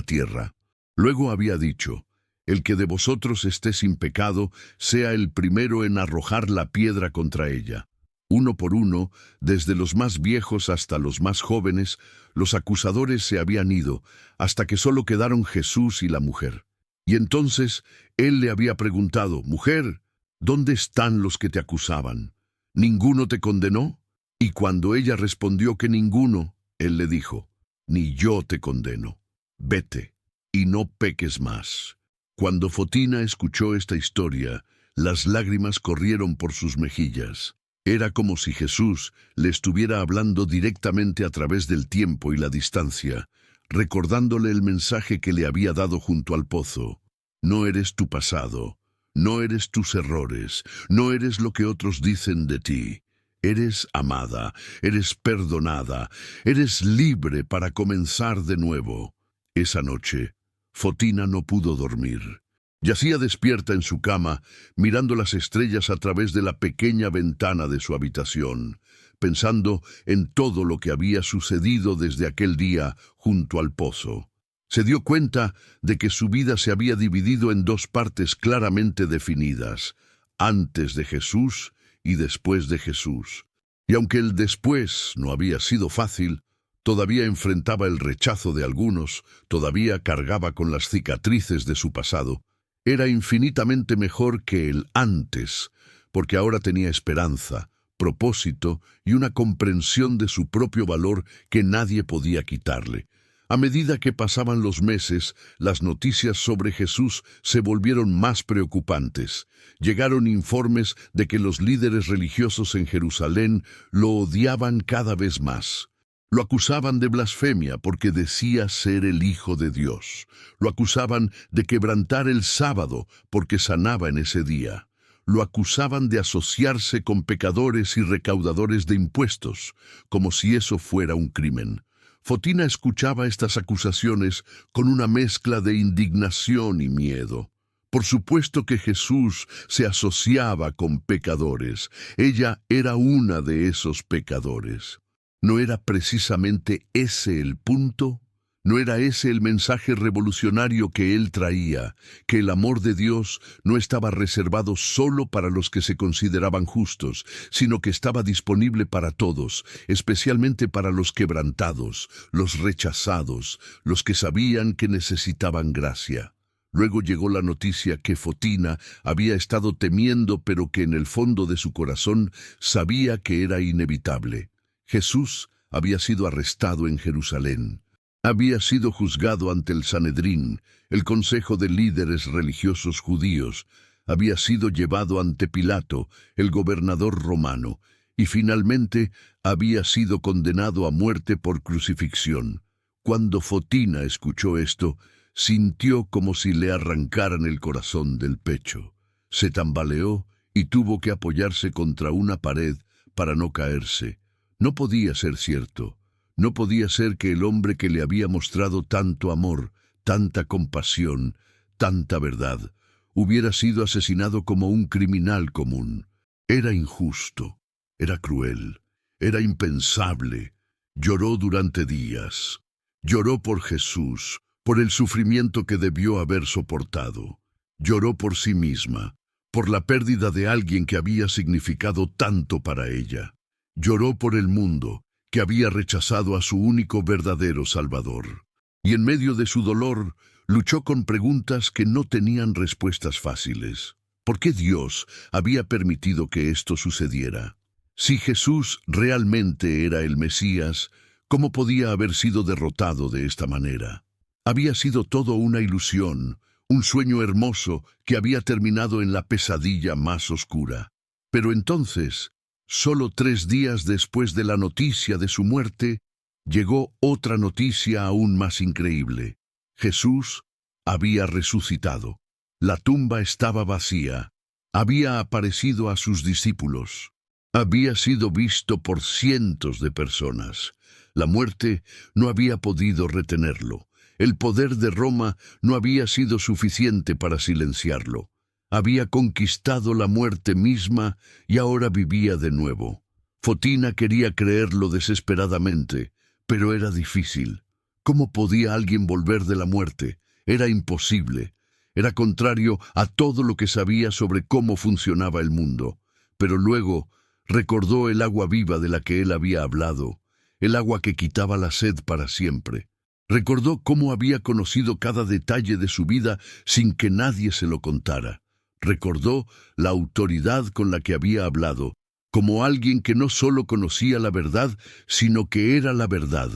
tierra. Luego había dicho: «El que de vosotros esté sin pecado, sea el primero en arrojar la piedra contra ella». Uno por uno, desde los más viejos hasta los más jóvenes, los acusadores se habían ido, hasta que solo quedaron Jesús y la mujer. Y entonces él le había preguntado: «Mujer, ¿dónde están los que te acusaban? ¿Ninguno te condenó?». Y cuando ella respondió que ninguno, él le dijo: «Ni yo te condeno. Vete, y no peques más». Cuando Fotina escuchó esta historia, las lágrimas corrieron por sus mejillas. Era como si Jesús le estuviera hablando directamente a través del tiempo y la distancia, recordándole el mensaje que le había dado junto al pozo. No eres tu pasado, no eres tus errores, no eres lo que otros dicen de ti. Eres amada, eres perdonada, eres libre para comenzar de nuevo. Esa noche, Fotina no pudo dormir. Yacía despierta en su cama, mirando las estrellas a través de la pequeña ventana de su habitación, pensando en todo lo que había sucedido desde aquel día junto al pozo. Se dio cuenta de que su vida se había dividido en 2 partes claramente definidas: antes de Jesús y después de Jesús. Y aunque el después no había sido fácil, todavía enfrentaba el rechazo de algunos, todavía cargaba con las cicatrices de su pasado. Era infinitamente mejor que el antes, porque ahora tenía esperanza, propósito y una comprensión de su propio valor que nadie podía quitarle. A medida que pasaban los meses, las noticias sobre Jesús se volvieron más preocupantes. Llegaron informes de que los líderes religiosos en Jerusalén lo odiaban cada vez más. Lo acusaban de blasfemia porque decía ser el Hijo de Dios. Lo acusaban de quebrantar el sábado porque sanaba en ese día. Lo acusaban de asociarse con pecadores y recaudadores de impuestos, como si eso fuera un crimen. Fotina escuchaba estas acusaciones con una mezcla de indignación y miedo. Por supuesto que Jesús se asociaba con pecadores. Ella era una de esos pecadores. ¿No era precisamente ese el punto? ¿No era ese el mensaje revolucionario que él traía? Que el amor de Dios no estaba reservado solo para los que se consideraban justos, sino que estaba disponible para todos, especialmente para los quebrantados, los rechazados, los que sabían que necesitaban gracia. Luego llegó la noticia que Fotina había estado temiendo, pero que en el fondo de su corazón sabía que era inevitable. Jesús había sido arrestado en Jerusalén. Había sido juzgado ante el Sanedrín, el consejo de líderes religiosos judíos. Había sido llevado ante Pilato, el gobernador romano, y finalmente había sido condenado a muerte por crucifixión. Cuando Fotina escuchó esto, sintió como si le arrancaran el corazón del pecho. Se tambaleó y tuvo que apoyarse contra una pared para no caerse. No podía ser cierto. No podía ser que el hombre que le había mostrado tanto amor, tanta compasión, tanta verdad, hubiera sido asesinado como un criminal común. Era injusto, era cruel, era impensable. Lloró durante días. Lloró por Jesús, por el sufrimiento que debió haber soportado. Lloró por sí misma, por la pérdida de alguien que había significado tanto para ella. Lloró por el mundo, que había rechazado a su único verdadero Salvador. Y en medio de su dolor, luchó con preguntas que no tenían respuestas fáciles. ¿Por qué Dios había permitido que esto sucediera? Si Jesús realmente era el Mesías, ¿cómo podía haber sido derrotado de esta manera? Había sido todo una ilusión, un sueño hermoso que había terminado en la pesadilla más oscura. Pero entonces, solo 3 días después de la noticia de su muerte, llegó otra noticia aún más increíble. Jesús había resucitado. La tumba estaba vacía. Había aparecido a sus discípulos. Había sido visto por cientos de personas. La muerte no había podido retenerlo. El poder de Roma no había sido suficiente para silenciarlo. Había conquistado la muerte misma y ahora vivía de nuevo. Fotina quería creerlo desesperadamente, pero era difícil. ¿Cómo podía alguien volver de la muerte? Era imposible. Era contrario a todo lo que sabía sobre cómo funcionaba el mundo. Pero luego recordó el agua viva de la que él había hablado, el agua que quitaba la sed para siempre. Recordó cómo había conocido cada detalle de su vida sin que nadie se lo contara. Recordó la autoridad con la que había hablado, como alguien que no solo conocía la verdad, sino que era la verdad.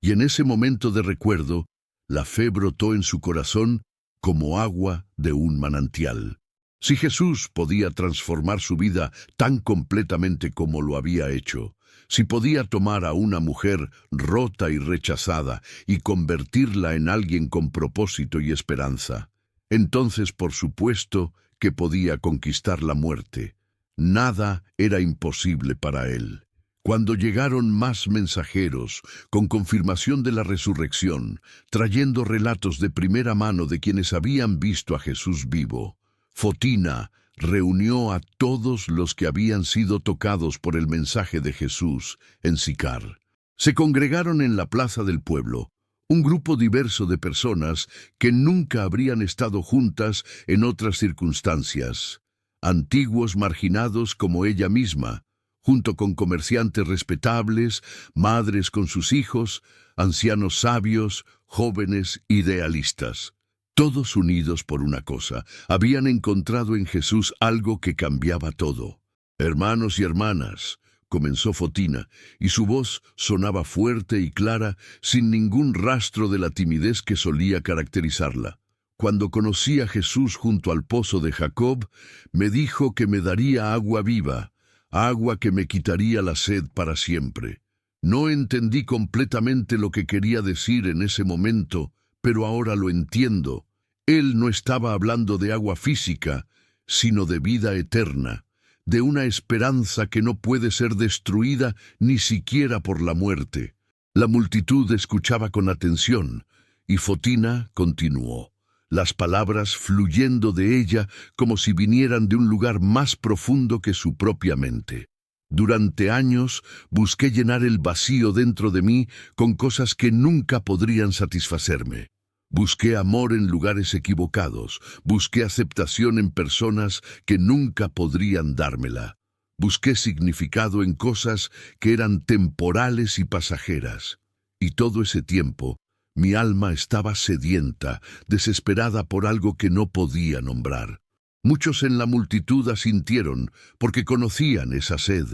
Y en ese momento de recuerdo, la fe brotó en su corazón como agua de un manantial. Si Jesús podía transformar su vida tan completamente como lo había hecho, si podía tomar a una mujer rota y rechazada y convertirla en alguien con propósito y esperanza, entonces por supuesto que podía conquistar la muerte. Nada era imposible para él. Cuando llegaron más mensajeros con confirmación de la resurrección, trayendo relatos de primera mano de quienes habían visto a Jesús vivo, Fotina reunió a todos los que habían sido tocados por el mensaje de Jesús en Sicar. Se congregaron en la plaza del pueblo, un grupo diverso de personas que nunca habrían estado juntas en otras circunstancias. Antiguos marginados como ella misma, junto con comerciantes respetables, madres con sus hijos, ancianos sabios, jóvenes idealistas. Todos unidos por una cosa, habían encontrado en Jesús algo que cambiaba todo. «Hermanos y hermanas», comenzó Fotina, y su voz sonaba fuerte y clara, sin ningún rastro de la timidez que solía caracterizarla. «Cuando conocí a Jesús junto al pozo de Jacob, me dijo que me daría agua viva, agua que me quitaría la sed para siempre. No entendí completamente lo que quería decir en ese momento, pero ahora lo entiendo. Él no estaba hablando de agua física, sino de vida eterna, de una esperanza que no puede ser destruida ni siquiera por la muerte». La multitud escuchaba con atención, y Fotina continuó, las palabras fluyendo de ella como si vinieran de un lugar más profundo que su propia mente. «Durante años busqué llenar el vacío dentro de mí con cosas que nunca podrían satisfacerme. Busqué amor en lugares equivocados, busqué aceptación en personas que nunca podrían dármela. Busqué significado en cosas que eran temporales y pasajeras. Y todo ese tiempo, mi alma estaba sedienta, desesperada por algo que no podía nombrar. Muchos en la multitud asintieron, porque conocían esa sed,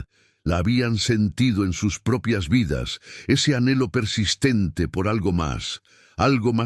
la habían sentido en sus propias vidas, ese anhelo persistente por algo más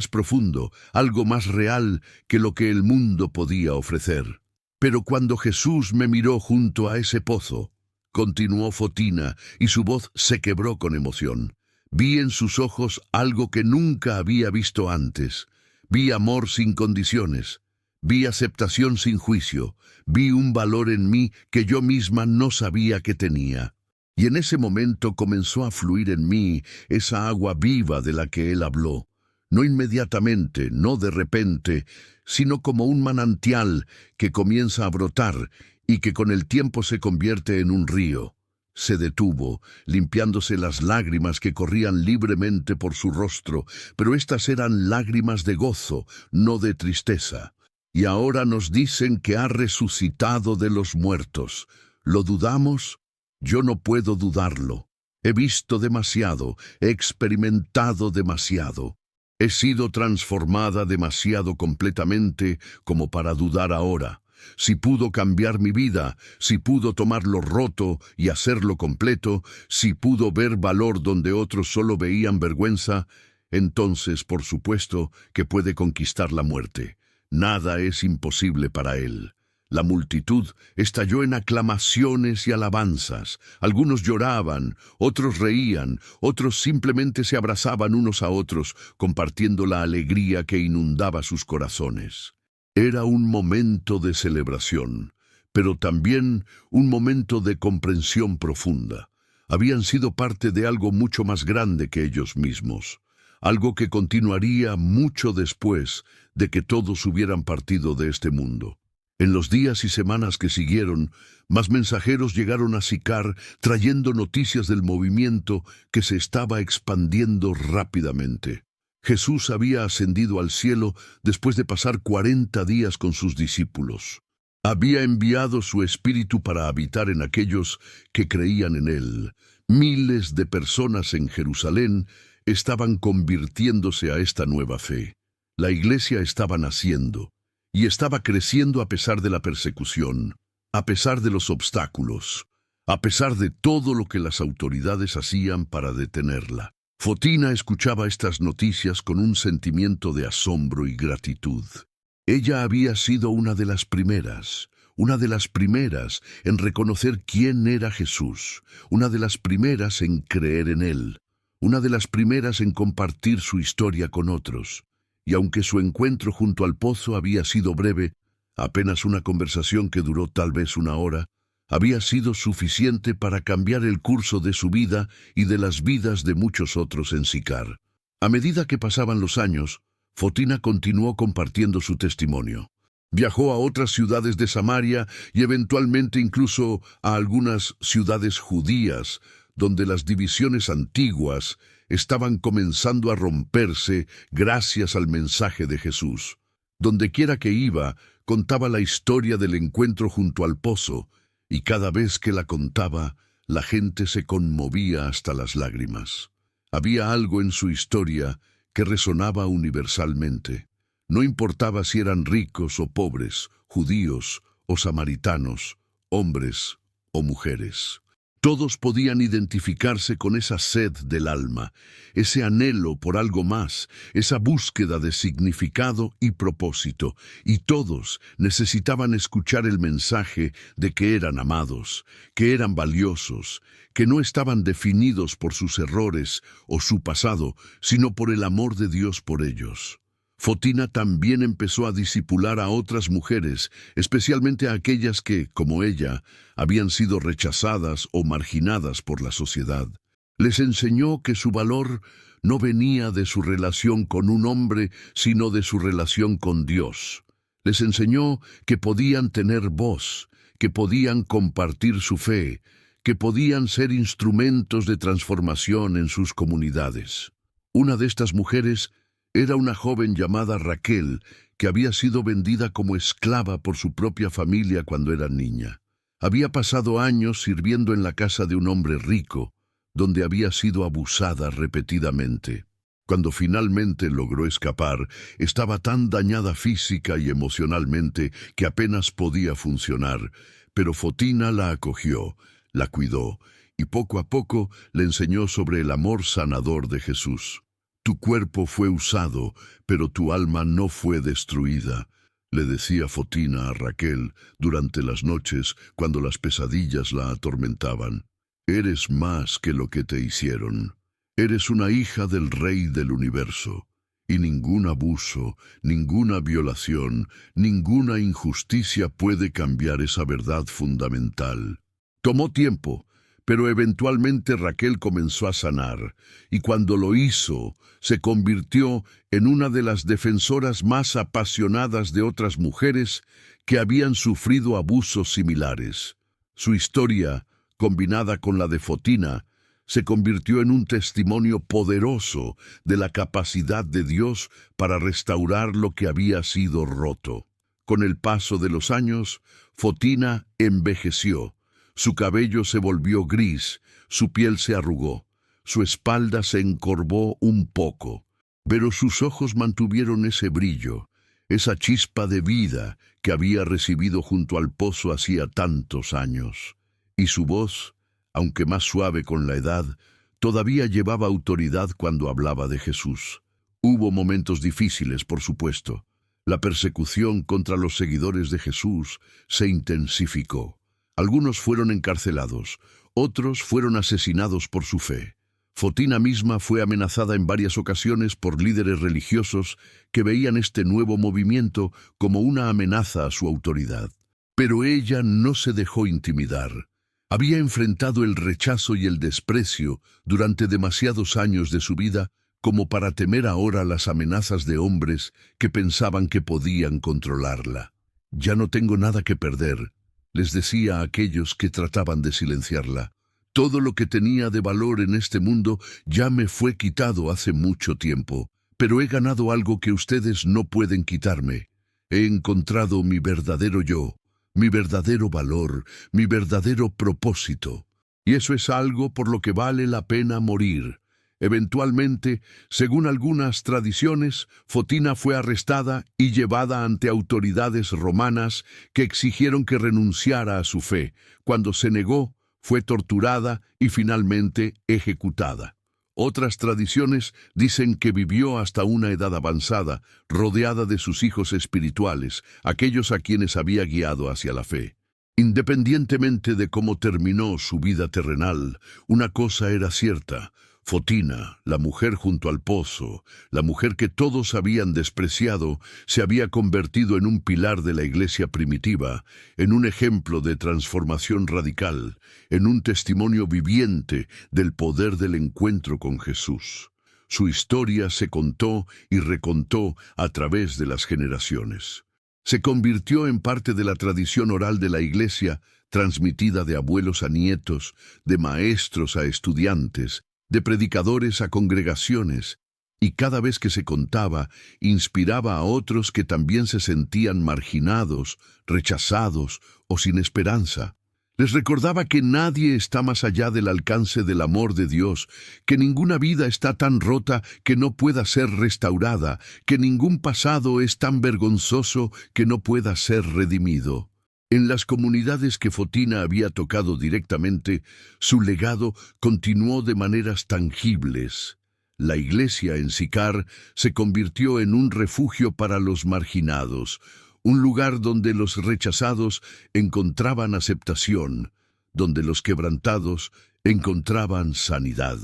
profundo, algo más real que lo que el mundo podía ofrecer. Pero cuando Jesús me miró junto a ese pozo, continuó Fotina, y su voz se quebró con emoción, vi en sus ojos algo que nunca había visto antes. Vi amor sin condiciones, vi aceptación sin juicio, vi un valor en mí que yo misma no sabía que tenía. Y en ese momento comenzó a fluir en mí esa agua viva de la que él habló. No inmediatamente, no de repente, sino como un manantial que comienza a brotar y que con el tiempo se convierte en un río. Se detuvo, limpiándose las lágrimas que corrían libremente por su rostro, pero estas eran lágrimas de gozo, no de tristeza. Y ahora nos dicen que ha resucitado de los muertos. ¿Lo dudamos? Yo no puedo dudarlo. He visto demasiado, he experimentado demasiado. He sido transformada demasiado completamente como para dudar ahora. Si pudo cambiar mi vida, si pudo tomar lo roto y hacerlo completo, si pudo ver valor donde otros solo veían vergüenza, entonces, por supuesto, que puede conquistar la muerte. Nada es imposible para él. La multitud estalló en aclamaciones y alabanzas. Algunos lloraban, otros reían, otros simplemente se abrazaban unos a otros, compartiendo la alegría que inundaba sus corazones. Era un momento de celebración, pero también un momento de comprensión profunda. Habían sido parte de algo mucho más grande que ellos mismos, algo que continuaría mucho después de que todos hubieran partido de este mundo. En los días y semanas que siguieron, más mensajeros llegaron a Sicar trayendo noticias del movimiento que se estaba expandiendo rápidamente. Jesús había ascendido al cielo después de pasar 40 días con sus discípulos. Había enviado su Espíritu para habitar en aquellos que creían en él. Miles de personas en Jerusalén estaban convirtiéndose a esta nueva fe. La iglesia estaba naciendo. Y estaba creciendo a pesar de la persecución, a pesar de los obstáculos, a pesar de todo lo que las autoridades hacían para detenerla. Fotina escuchaba estas noticias con un sentimiento de asombro y gratitud. Ella había sido una de las primeras en reconocer quién era Jesús, una de las primeras en creer en él, una de las primeras en compartir su historia con otros. Y aunque su encuentro junto al pozo había sido breve, apenas una conversación que duró tal vez una hora, había sido suficiente para cambiar el curso de su vida y de las vidas de muchos otros en Sicar. A medida que pasaban los años, Fotina continuó compartiendo su testimonio. Viajó a otras ciudades de Samaria y eventualmente incluso a algunas ciudades judías, donde las divisiones antiguas estaban comenzando a romperse gracias al mensaje de Jesús. Dondequiera que iba, contaba la historia del encuentro junto al pozo, y cada vez que la contaba, la gente se conmovía hasta las lágrimas. Había algo en su historia que resonaba universalmente. No importaba si eran ricos o pobres, judíos o samaritanos, hombres o mujeres. Todos podían identificarse con esa sed del alma, ese anhelo por algo más, esa búsqueda de significado y propósito, y todos necesitaban escuchar el mensaje de que eran amados, que eran valiosos, que no estaban definidos por sus errores o su pasado, sino por el amor de Dios por ellos. Fotina también empezó a discipular a otras mujeres, especialmente a aquellas que, como ella, habían sido rechazadas o marginadas por la sociedad. Les enseñó que su valor no venía de su relación con un hombre, sino de su relación con Dios. Les enseñó que podían tener voz, que podían compartir su fe, que podían ser instrumentos de transformación en sus comunidades. Una de estas mujeres era una joven llamada Raquel, que había sido vendida como esclava por su propia familia cuando era niña. Había pasado años sirviendo en la casa de un hombre rico, donde había sido abusada repetidamente. Cuando finalmente logró escapar, estaba tan dañada física y emocionalmente que apenas podía funcionar, pero Fotina la acogió, la cuidó, y poco a poco le enseñó sobre el amor sanador de Jesús. Tu cuerpo fue usado, pero tu alma no fue destruida, le decía Fotina a Raquel durante las noches cuando las pesadillas la atormentaban. Eres más que lo que te hicieron. Eres una hija del Rey del Universo, y ningún abuso, ninguna violación, ninguna injusticia puede cambiar esa verdad fundamental. Tomó tiempo, pero eventualmente Raquel comenzó a sanar, y cuando lo hizo, se convirtió en una de las defensoras más apasionadas de otras mujeres que habían sufrido abusos similares. Su historia combinada con la de Fotina, se convirtió en un testimonio poderoso de la capacidad de Dios para restaurar lo que había sido roto. Con el paso de los años, Fotina envejeció. Su cabello se volvió gris, su piel se arrugó, su espalda se encorvó un poco, pero sus ojos mantuvieron ese brillo, esa chispa de vida que había recibido junto al pozo hacía tantos años. Y su voz, aunque más suave con la edad, todavía llevaba autoridad cuando hablaba de Jesús. Hubo momentos difíciles, por supuesto. La persecución contra los seguidores de Jesús se intensificó. Algunos fueron encarcelados, otros fueron asesinados por su fe. Fotina misma fue amenazada en varias ocasiones por líderes religiosos que veían este nuevo movimiento como una amenaza a su autoridad. Pero ella no se dejó intimidar. Había enfrentado el rechazo y el desprecio durante demasiados años de su vida como para temer ahora las amenazas de hombres que pensaban que podían controlarla. «Ya no tengo nada que perder», les decía a aquellos que trataban de silenciarla. «Todo lo que tenía de valor en este mundo ya me fue quitado hace mucho tiempo, pero he ganado algo que ustedes no pueden quitarme. He encontrado mi verdadero yo, mi verdadero valor, mi verdadero propósito. Y eso es algo por lo que vale la pena morir». Eventualmente, según algunas tradiciones, Fotina fue arrestada y llevada ante autoridades romanas que exigieron que renunciara a su fe. Cuando se negó, fue torturada y finalmente ejecutada. Otras tradiciones dicen que vivió hasta una edad avanzada, rodeada de sus hijos espirituales, aquellos a quienes había guiado hacia la fe. Independientemente de cómo terminó su vida terrenal, una cosa era cierta: Fotina, la mujer junto al pozo, la mujer que todos habían despreciado, se había convertido en un pilar de la iglesia primitiva, en un ejemplo de transformación radical, en un testimonio viviente del poder del encuentro con Jesús. Su historia se contó y recontó a través de las generaciones. Se convirtió en parte de la tradición oral de la iglesia, transmitida de abuelos a nietos, de maestros a estudiantes, de predicadores a congregaciones, y cada vez que se contaba, inspiraba a otros que también se sentían marginados, rechazados o sin esperanza. Les recordaba que nadie está más allá del alcance del amor de Dios, que ninguna vida está tan rota que no pueda ser restaurada, que ningún pasado es tan vergonzoso que no pueda ser redimido. En las comunidades que Fotina había tocado directamente, su legado continuó de maneras tangibles. La iglesia en Sicar se convirtió en un refugio para los marginados, un lugar donde los rechazados encontraban aceptación, donde los quebrantados encontraban sanidad.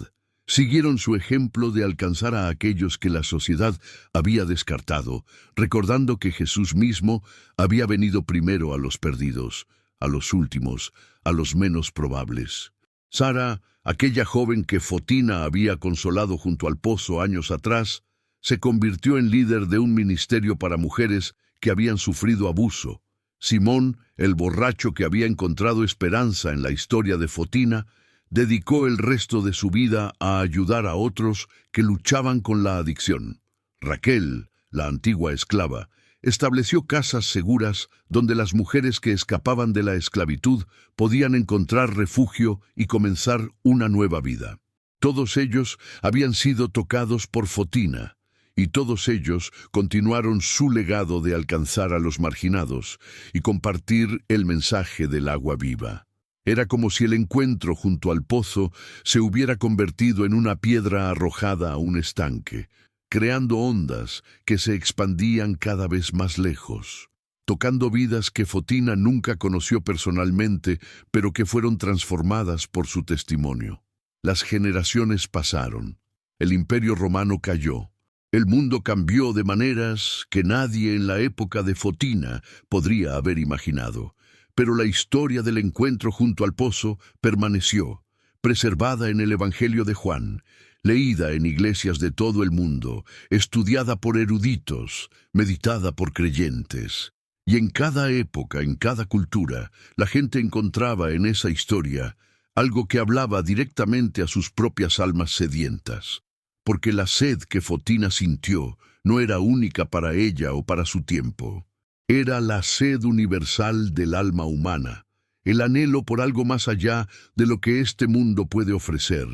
Siguieron su ejemplo de alcanzar a aquellos que la sociedad había descartado, recordando que Jesús mismo había venido primero a los perdidos, a los últimos, a los menos probables. Sara, aquella joven que Fotina había consolado junto al pozo años atrás, se convirtió en líder de un ministerio para mujeres que habían sufrido abuso. Simón, el borracho que había encontrado esperanza en la historia de Fotina, dedicó el resto de su vida a ayudar a otros que luchaban con la adicción. Raquel, la antigua esclava, estableció casas seguras donde las mujeres que escapaban de la esclavitud podían encontrar refugio y comenzar una nueva vida. Todos ellos habían sido tocados por Fotina, y todos ellos continuaron su legado de alcanzar a los marginados y compartir el mensaje del agua viva. Era como si el encuentro junto al pozo se hubiera convertido en una piedra arrojada a un estanque, creando ondas que se expandían cada vez más lejos, tocando vidas que Fotina nunca conoció personalmente, pero que fueron transformadas por su testimonio. Las generaciones pasaron, el Imperio Romano cayó, el mundo cambió de maneras que nadie en la época de Fotina podría haber imaginado. Pero la historia del encuentro junto al pozo permaneció, preservada en el Evangelio de Juan, leída en iglesias de todo el mundo, estudiada por eruditos, meditada por creyentes. Y en cada época, en cada cultura, la gente encontraba en esa historia algo que hablaba directamente a sus propias almas sedientas, porque la sed que Fotina sintió no era única para ella o para su tiempo. Era la sed universal del alma humana, el anhelo por algo más allá de lo que este mundo puede ofrecer,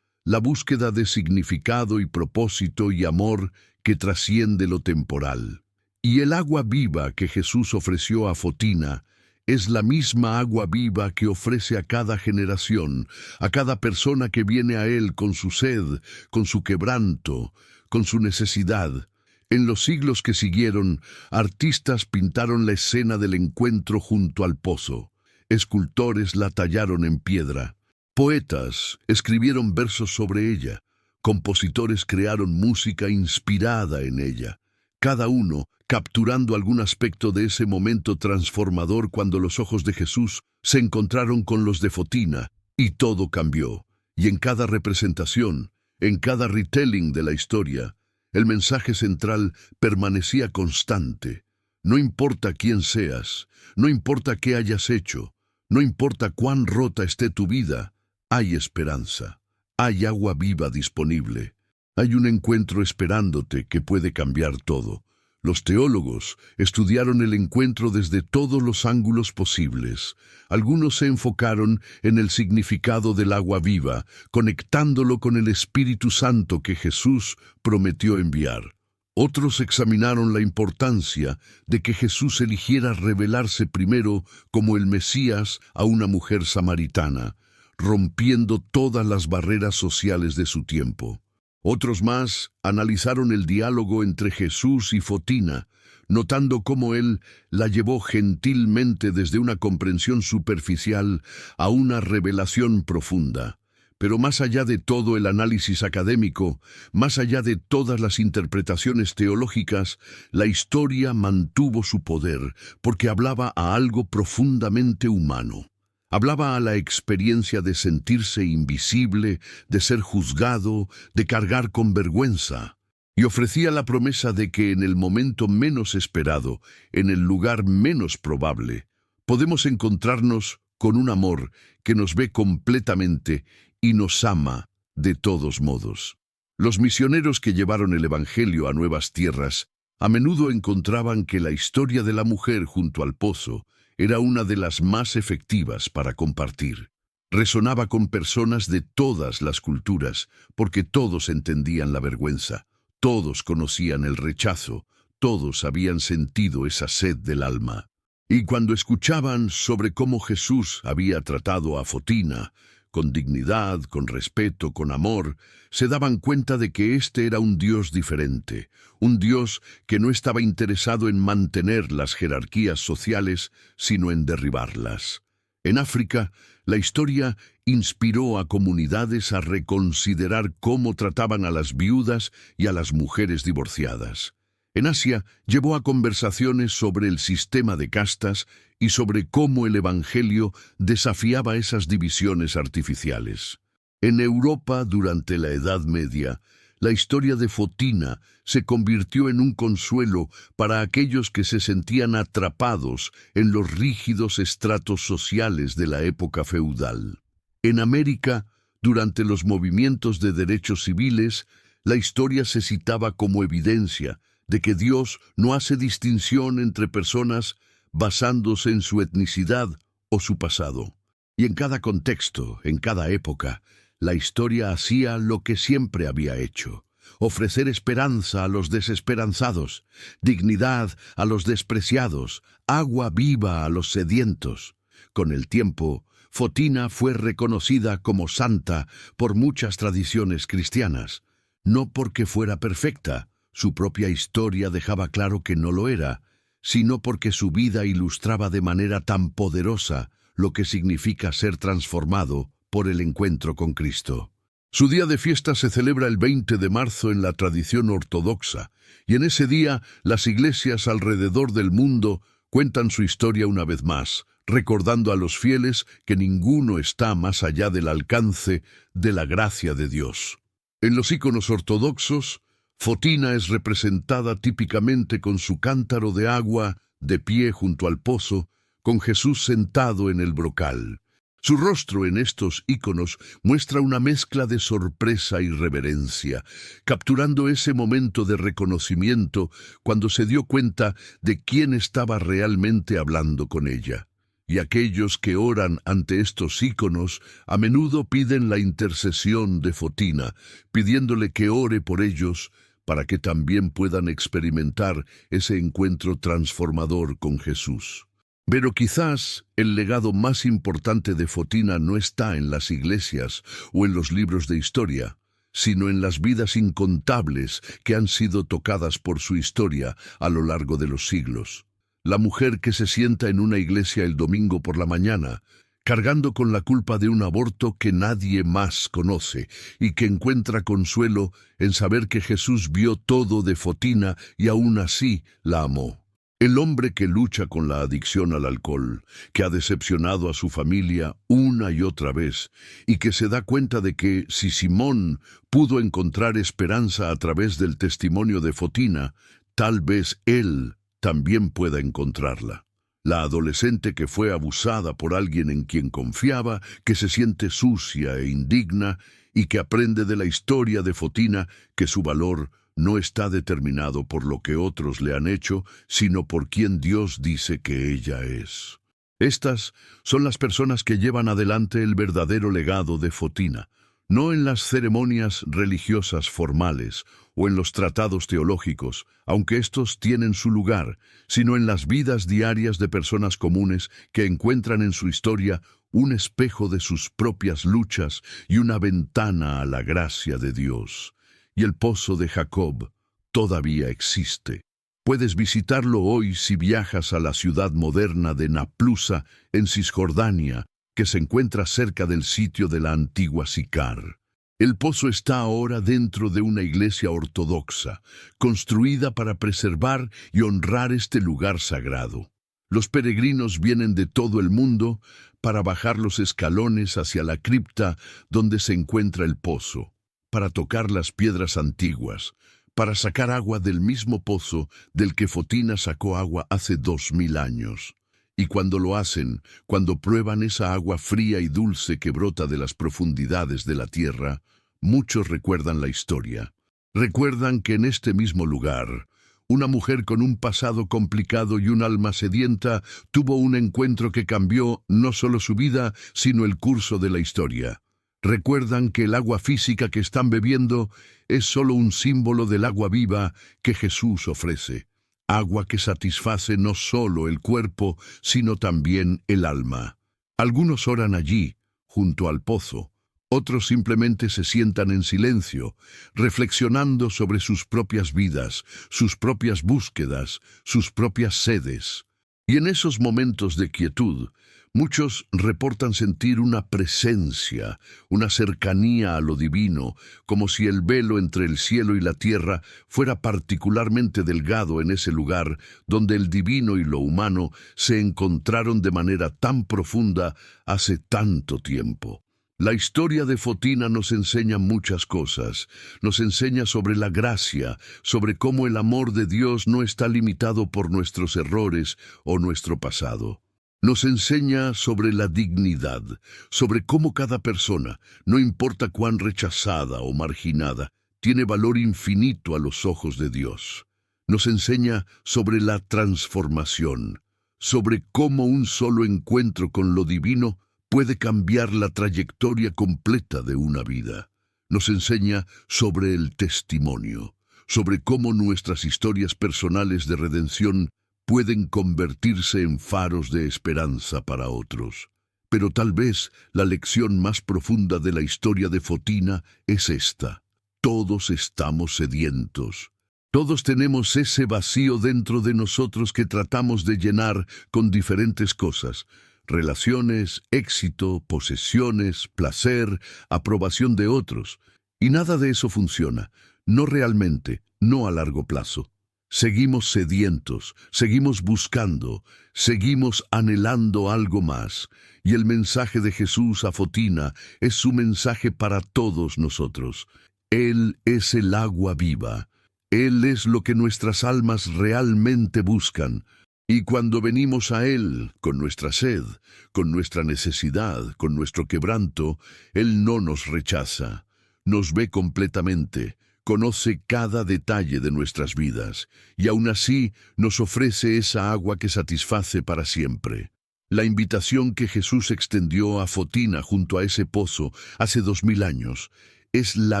la búsqueda de significado y propósito y amor que trasciende lo temporal. Y el agua viva que Jesús ofreció a Fotina es la misma agua viva que ofrece a cada generación, a cada persona que viene a Él con su sed, con su quebranto, con su necesidad. En los siglos que siguieron, artistas pintaron la escena del encuentro junto al pozo. Escultores la tallaron en piedra. Poetas escribieron versos sobre ella. Compositores crearon música inspirada en ella. Cada uno capturando algún aspecto de ese momento transformador cuando los ojos de Jesús se encontraron con los de Fotina, y todo cambió. Y en cada representación, en cada retelling de la historia, el mensaje central permanecía constante. No importa quién seas, no importa qué hayas hecho, no importa cuán rota esté tu vida, hay esperanza, hay agua viva disponible. Hay un encuentro esperándote que puede cambiar todo. Los teólogos estudiaron el encuentro desde todos los ángulos posibles. Algunos se enfocaron en el significado del agua viva, conectándolo con el Espíritu Santo que Jesús prometió enviar. Otros examinaron la importancia de que Jesús eligiera revelarse primero como el Mesías a una mujer samaritana, rompiendo todas las barreras sociales de su tiempo. Otros más analizaron el diálogo entre Jesús y Fotina, notando cómo él la llevó gentilmente desde una comprensión superficial a una revelación profunda. Pero más allá de todo el análisis académico, más allá de todas las interpretaciones teológicas, la historia mantuvo su poder porque hablaba a algo profundamente humano. Hablaba a la experiencia de sentirse invisible, de ser juzgado, de cargar con vergüenza, y ofrecía la promesa de que en el momento menos esperado, en el lugar menos probable, podemos encontrarnos con un amor que nos ve completamente y nos ama de todos modos. Los misioneros que llevaron el Evangelio a nuevas tierras a menudo encontraban que la historia de la mujer junto al pozo era una de las más efectivas para compartir. Resonaba con personas de todas las culturas, porque todos entendían la vergüenza, todos conocían el rechazo, todos habían sentido esa sed del alma. Y cuando escuchaban sobre cómo Jesús había tratado a Fotina, con dignidad, con respeto, con amor, se daban cuenta de que este era un Dios diferente, un Dios que no estaba interesado en mantener las jerarquías sociales, sino en derribarlas. En África, la historia inspiró a comunidades a reconsiderar cómo trataban a las viudas y a las mujeres divorciadas. En Asia, llevó a conversaciones sobre el sistema de castas y sobre cómo el Evangelio desafiaba esas divisiones artificiales. En Europa, durante la Edad Media, la historia de Fotina se convirtió en un consuelo para aquellos que se sentían atrapados en los rígidos estratos sociales de la época feudal. En América, durante los movimientos de derechos civiles, la historia se citaba como evidencia de que Dios no hace distinción entre personas basándose en su etnicidad o su pasado. Y en cada contexto, en cada época, la historia hacía lo que siempre había hecho: ofrecer esperanza a los desesperanzados, dignidad a los despreciados, agua viva a los sedientos. Con el tiempo, Fotina fue reconocida como santa por muchas tradiciones cristianas, no porque fuera perfecta, su propia historia dejaba claro que no lo era, sino porque su vida ilustraba de manera tan poderosa lo que significa ser transformado por el encuentro con Cristo. Su día de fiesta se celebra el 20 de marzo en la tradición ortodoxa, y en ese día las iglesias alrededor del mundo cuentan su historia una vez más, recordando a los fieles que ninguno está más allá del alcance de la gracia de Dios. En los íconos ortodoxos, Fotina es representada típicamente con su cántaro de agua, de pie junto al pozo, con Jesús sentado en el brocal. Su rostro en estos íconos muestra una mezcla de sorpresa y reverencia, capturando ese momento de reconocimiento cuando se dio cuenta de quién estaba realmente hablando con ella. Y aquellos que oran ante estos íconos a menudo piden la intercesión de Fotina, pidiéndole que ore por ellos para que también puedan experimentar ese encuentro transformador con Jesús. Pero quizás el legado más importante de Fotina no está en las iglesias o en los libros de historia, sino en las vidas incontables que han sido tocadas por su historia a lo largo de los siglos. La mujer que se sienta en una iglesia el domingo por la mañana, cargando con la culpa de un aborto que nadie más conoce y que encuentra consuelo en saber que Jesús vio todo de Fotina y aún así la amó. El hombre que lucha con la adicción al alcohol, que ha decepcionado a su familia una y otra vez, y que se da cuenta de que si Simón pudo encontrar esperanza a través del testimonio de Fotina, tal vez él también pueda encontrarla. La adolescente que fue abusada por alguien en quien confiaba, que se siente sucia e indigna, y que aprende de la historia de Fotina que su valor no está determinado por lo que otros le han hecho, sino por quien Dios dice que ella es. Estas son las personas que llevan adelante el verdadero legado de Fotina, no en las ceremonias religiosas formales o en los tratados teológicos, aunque estos tienen su lugar, sino en las vidas diarias de personas comunes que encuentran en su historia un espejo de sus propias luchas y una ventana a la gracia de Dios. Y el pozo de Jacob todavía existe. Puedes visitarlo hoy si viajas a la ciudad moderna de Naplusa, en Cisjordania, que se encuentra cerca del sitio de la antigua Sicar. El pozo está ahora dentro de una iglesia ortodoxa, construida para preservar y honrar este lugar sagrado. Los peregrinos vienen de todo el mundo para bajar los escalones hacia la cripta donde se encuentra el pozo, para tocar las piedras antiguas, para sacar agua del mismo pozo del que Fotina sacó agua hace 2000 años. Y cuando lo hacen, cuando prueban esa agua fría y dulce que brota de las profundidades de la tierra, muchos recuerdan la historia. Recuerdan que en este mismo lugar, una mujer con un pasado complicado y un alma sedienta tuvo un encuentro que cambió no solo su vida, sino el curso de la historia. Recuerdan que el agua física que están bebiendo es solo un símbolo del agua viva que Jesús ofrece. Agua que satisface no solo el cuerpo, sino también el alma. Algunos oran allí, junto al pozo. Otros simplemente se sientan en silencio, reflexionando sobre sus propias vidas, sus propias búsquedas, sus propias sedes. Y en esos momentos de quietud, muchos reportan sentir una presencia, una cercanía a lo divino, como si el velo entre el cielo y la tierra fuera particularmente delgado en ese lugar donde el divino y lo humano se encontraron de manera tan profunda hace tanto tiempo. La historia de Fotina nos enseña muchas cosas. Nos enseña sobre la gracia, sobre cómo el amor de Dios no está limitado por nuestros errores o nuestro pasado. Nos enseña sobre la dignidad, sobre cómo cada persona, no importa cuán rechazada o marginada, tiene valor infinito a los ojos de Dios. Nos enseña sobre la transformación, sobre cómo un solo encuentro con lo divino puede cambiar la trayectoria completa de una vida. Nos enseña sobre el testimonio, sobre cómo nuestras historias personales de redención pueden convertirse en faros de esperanza para otros. Pero tal vez la lección más profunda de la historia de Fotina es esta: todos estamos sedientos. Todos tenemos ese vacío dentro de nosotros que tratamos de llenar con diferentes cosas: relaciones, éxito, posesiones, placer, aprobación de otros. Y nada de eso funciona, no realmente, no a largo plazo. Seguimos sedientos, seguimos buscando, seguimos anhelando algo más. Y el mensaje de Jesús a Fotina es su mensaje para todos nosotros. Él es el agua viva. Él es lo que nuestras almas realmente buscan. Y cuando venimos a Él con nuestra sed, con nuestra necesidad, con nuestro quebranto, Él no nos rechaza, nos ve completamente, conoce cada detalle de nuestras vidas, y aún así nos ofrece esa agua que satisface para siempre. La invitación que Jesús extendió a Fotina junto a ese pozo hace 2000 años es la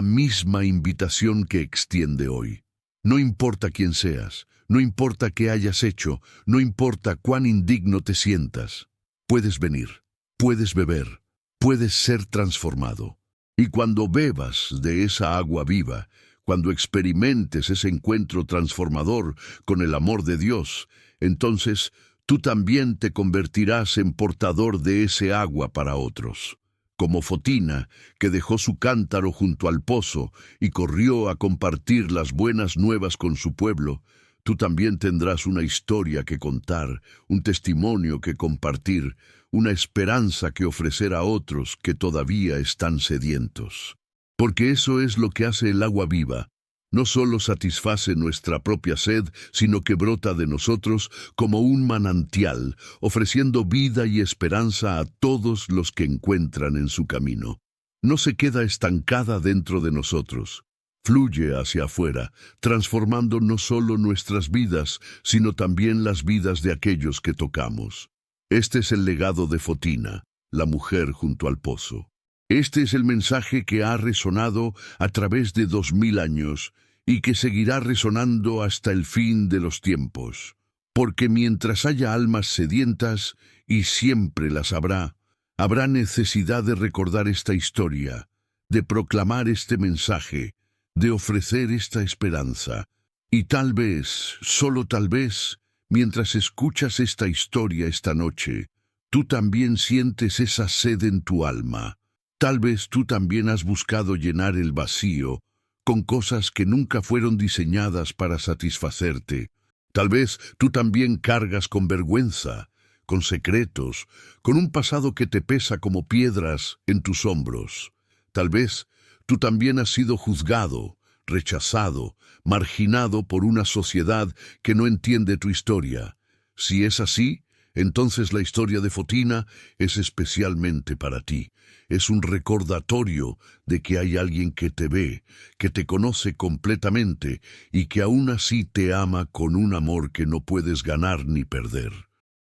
misma invitación que extiende hoy. No importa quién seas, no importa qué hayas hecho, no importa cuán indigno te sientas, puedes venir, puedes beber, puedes ser transformado. Y cuando bebas de esa agua viva, cuando experimentes ese encuentro transformador con el amor de Dios, entonces tú también te convertirás en portador de ese agua para otros. Como Fotina, que dejó su cántaro junto al pozo y corrió a compartir las buenas nuevas con su pueblo, tú también tendrás una historia que contar, un testimonio que compartir, una esperanza que ofrecer a otros que todavía están sedientos. Porque eso es lo que hace el agua viva. No solo satisface nuestra propia sed, sino que brota de nosotros como un manantial, ofreciendo vida y esperanza a todos los que encuentran en su camino. No se queda estancada dentro de nosotros. Fluye hacia afuera, transformando no solo nuestras vidas, sino también las vidas de aquellos que tocamos. Este es el legado de Fotina, la mujer junto al pozo. Este es el mensaje que ha resonado a través de 2000 años y que seguirá resonando hasta el fin de los tiempos. Porque mientras haya almas sedientas, y siempre las habrá, habrá necesidad de recordar esta historia, de proclamar este mensaje, de ofrecer esta esperanza. Y tal vez, solo tal vez, mientras escuchas esta historia esta noche, tú también sientes esa sed en tu alma. Tal vez tú también has buscado llenar el vacío con cosas que nunca fueron diseñadas para satisfacerte. Tal vez tú también cargas con vergüenza, con secretos, con un pasado que te pesa como piedras en tus hombros. Tal vez tú también has sido juzgado, rechazado, marginado por una sociedad que no entiende tu historia. Si es así, entonces la historia de Fotina es especialmente para ti. Es un recordatorio de que hay alguien que te ve, que te conoce completamente y que aún así te ama con un amor que no puedes ganar ni perder.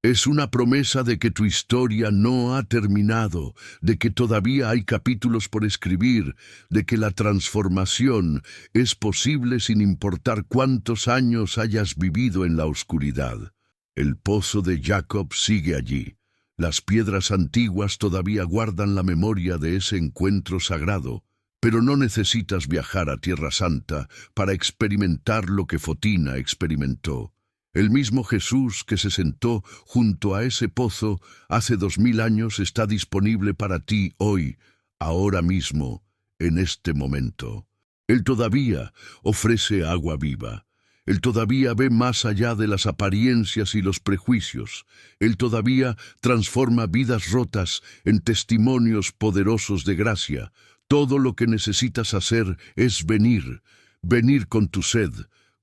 Es una promesa de que tu historia no ha terminado, de que todavía hay capítulos por escribir, de que la transformación es posible sin importar cuántos años hayas vivido en la oscuridad. El pozo de Jacob sigue allí. Las piedras antiguas todavía guardan la memoria de ese encuentro sagrado, pero no necesitas viajar a Tierra Santa para experimentar lo que Fotina experimentó. El mismo Jesús que se sentó junto a ese pozo hace 2000 años está disponible para ti hoy, ahora mismo, en este momento. Él todavía ofrece agua viva. Él todavía ve más allá de las apariencias y los prejuicios. Él todavía transforma vidas rotas en testimonios poderosos de gracia. Todo lo que necesitas hacer es venir. Venir con tu sed,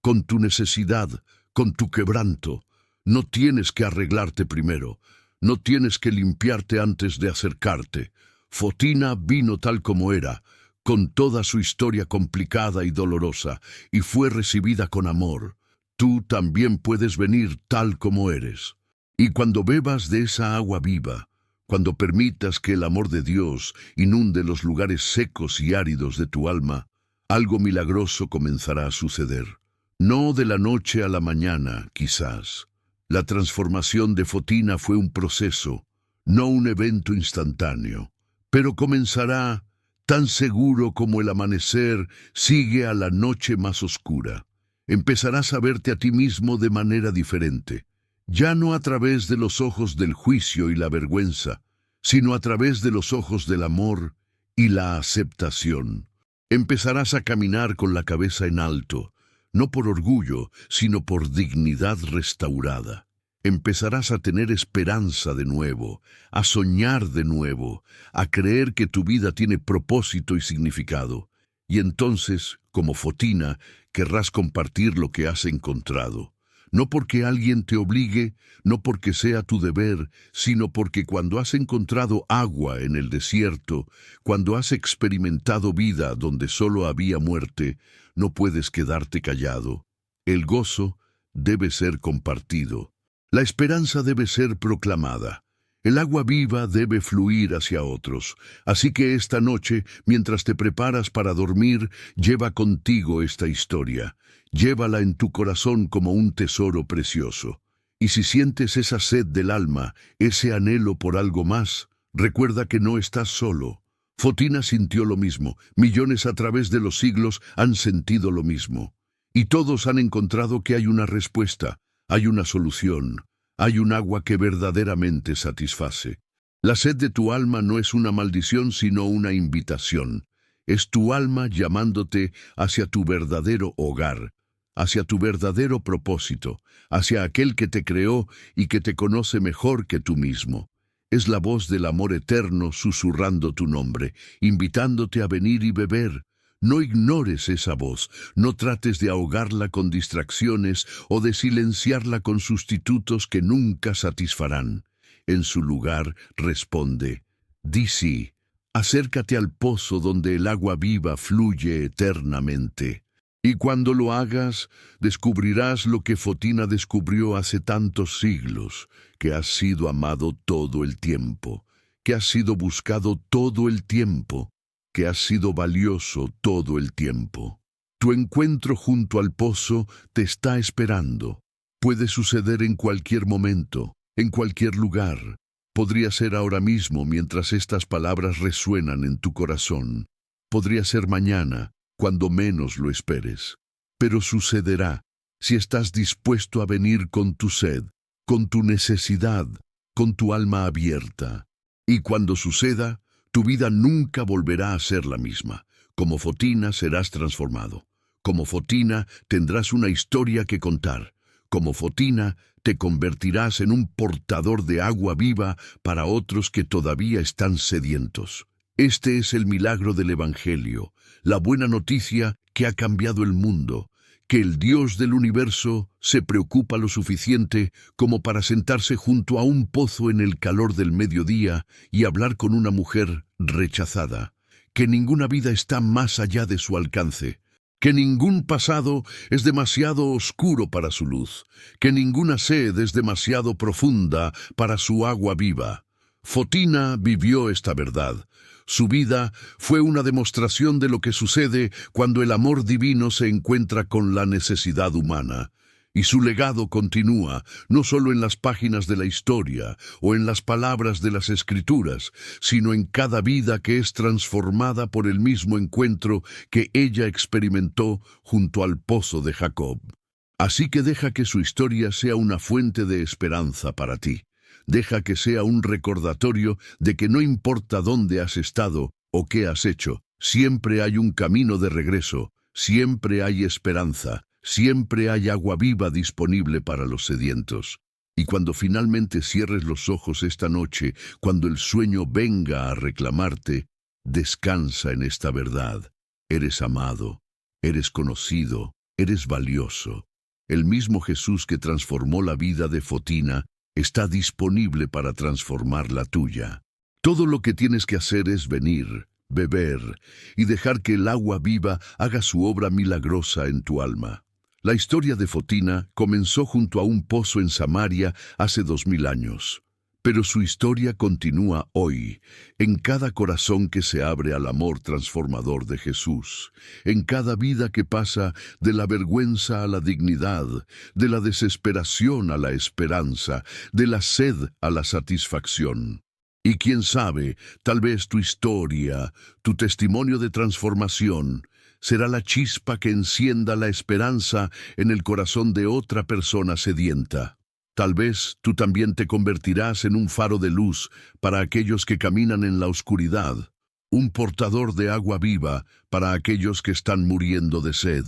con tu necesidad, con tu quebranto. No tienes que arreglarte primero. No tienes que limpiarte antes de acercarte. Fotina vino tal como era, con toda su historia complicada y dolorosa, y fue recibida con amor. Tú también puedes venir tal como eres. Y cuando bebas de esa agua viva, cuando permitas que el amor de Dios inunde los lugares secos y áridos de tu alma, algo milagroso comenzará a suceder. No de la noche a la mañana, quizás. La transformación de Fotina fue un proceso, no un evento instantáneo, pero comenzará tan seguro como el amanecer sigue a la noche más oscura. Empezarás a verte a ti mismo de manera diferente, ya no a través de los ojos del juicio y la vergüenza, sino a través de los ojos del amor y la aceptación. Empezarás a caminar con la cabeza en alto, no por orgullo, sino por dignidad restaurada. Empezarás a tener esperanza de nuevo, a soñar de nuevo, a creer que tu vida tiene propósito y significado. Y entonces, como Fotina, querrás compartir lo que has encontrado. no porque alguien te obligue, no porque sea tu deber, sino porque cuando has encontrado agua en el desierto, cuando has experimentado vida donde solo había muerte, no puedes quedarte callado. El gozo debe ser compartido. La esperanza debe ser proclamada. El agua viva debe fluir hacia otros. Así que esta noche, mientras te preparas para dormir, lleva contigo esta historia. Llévala en tu corazón como un tesoro precioso. Y si sientes esa sed del alma, ese anhelo por algo más, recuerda que no estás solo. Fotina sintió lo mismo. Millones a través de los siglos han sentido lo mismo. Y todos han encontrado que hay una respuesta, hay una solución. Hay un agua que verdaderamente satisface. La sed de tu alma no es una maldición, sino una invitación. Es tu alma llamándote hacia tu verdadero hogar, hacia tu verdadero propósito, hacia aquel que te creó y que te conoce mejor que tú mismo. Es la voz del amor eterno susurrando tu nombre, invitándote a venir y beber. No ignores esa voz, no trates de ahogarla con distracciones o de silenciarla con sustitutos que nunca satisfarán. En su lugar, responde, di sí, acércate al pozo donde el agua viva fluye eternamente. Y cuando lo hagas, descubrirás lo que Fotina descubrió hace tantos siglos, que has sido amado todo el tiempo, que has sido buscado todo el tiempo, que has sido valioso todo el tiempo. Tu encuentro junto al pozo te está esperando. Puede suceder en cualquier momento, en cualquier lugar. Podría ser ahora mismo mientras estas palabras resuenan en tu corazón. Podría ser mañana, cuando menos lo esperes. Pero sucederá si estás dispuesto a venir con tu sed, con tu necesidad, con tu alma abierta. Y cuando suceda, tu vida nunca volverá a ser la misma. Como Fotina serás transformado. Como Fotina tendrás una historia que contar. Como Fotina te convertirás en un portador de agua viva para otros que todavía están sedientos. Este es el milagro del Evangelio, la buena noticia que ha cambiado el mundo, que el Dios del universo se preocupa lo suficiente como para sentarse junto a un pozo en el calor del mediodía y hablar con una mujer rechazada, que ninguna vida está más allá de su alcance, que ningún pasado es demasiado oscuro para su luz, que ninguna sed es demasiado profunda para su agua viva. Fotina vivió esta verdad. Su vida fue una demostración de lo que sucede cuando el amor divino se encuentra con la necesidad humana. Y su legado continúa, no solo en las páginas de la historia o en las palabras de las Escrituras, sino en cada vida que es transformada por el mismo encuentro que ella experimentó junto al pozo de Jacob. Así que deja que su historia sea una fuente de esperanza para ti. Deja que sea un recordatorio de que no importa dónde has estado o qué has hecho, siempre hay un camino de regreso, siempre hay esperanza, siempre hay agua viva disponible para los sedientos. Y cuando finalmente cierres los ojos esta noche, cuando el sueño venga a reclamarte, descansa en esta verdad. Eres amado, eres conocido, eres valioso. El mismo Jesús que transformó la vida de Fotina está disponible para transformar la tuya. Todo lo que tienes que hacer es venir, beber y dejar que el agua viva haga su obra milagrosa en tu alma. La historia de Fotina comenzó junto a un pozo en Samaria hace 2000 años. Pero su historia continúa hoy, en cada corazón que se abre al amor transformador de Jesús, en cada vida que pasa de la vergüenza a la dignidad, de la desesperación a la esperanza, de la sed a la satisfacción. Y quién sabe, tal vez tu historia, tu testimonio de transformación, será la chispa que encienda la esperanza en el corazón de otra persona sedienta. Tal vez tú también te convertirás en un faro de luz para aquellos que caminan en la oscuridad, un portador de agua viva para aquellos que están muriendo de sed.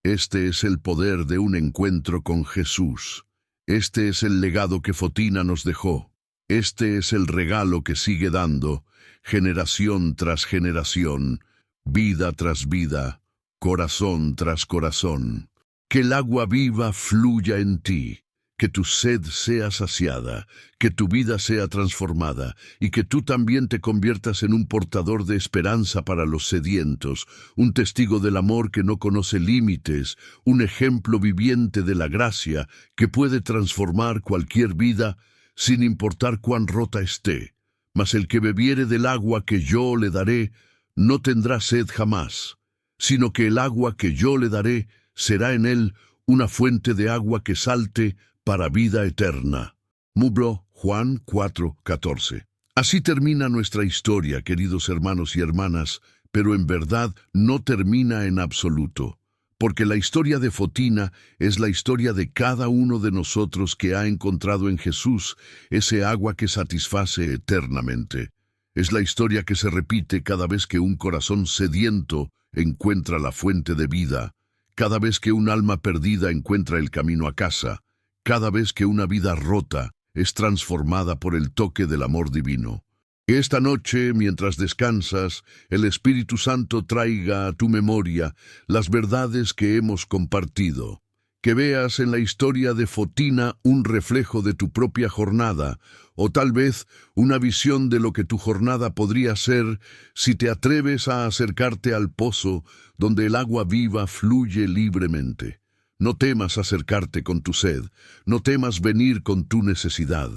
Este es el poder de un encuentro con Jesús. Este es el legado que Fotina nos dejó. Este es el regalo que sigue dando, generación tras generación, vida tras vida, corazón tras corazón. Que el agua viva fluya en ti, que tu sed sea saciada, que tu vida sea transformada y que tú también te conviertas en un portador de esperanza para los sedientos, un testigo del amor que no conoce límites, un ejemplo viviente de la gracia que puede transformar cualquier vida sin importar cuán rota esté. Mas el que bebiere del agua que yo le daré, no tendrá sed jamás, sino que el agua que yo le daré será en él una fuente de agua que salte para vida eterna. Mublo, Juan 4:14. Así termina nuestra historia, queridos hermanos y hermanas, pero en verdad no termina en absoluto, porque la historia de Fotina es la historia de cada uno de nosotros que ha encontrado en Jesús ese agua que satisface eternamente. Es la historia que se repite cada vez que un corazón sediento encuentra la fuente de vida, cada vez que un alma perdida encuentra el camino a casa, cada vez que una vida rota es transformada por el toque del amor divino. Que esta noche, mientras descansas, el Espíritu Santo traiga a tu memoria las verdades que hemos compartido. Que veas en la historia de Fotina un reflejo de tu propia jornada, o tal vez una visión de lo que tu jornada podría ser si te atreves a acercarte al pozo donde el agua viva fluye libremente. No temas acercarte con tu sed, no temas venir con tu necesidad,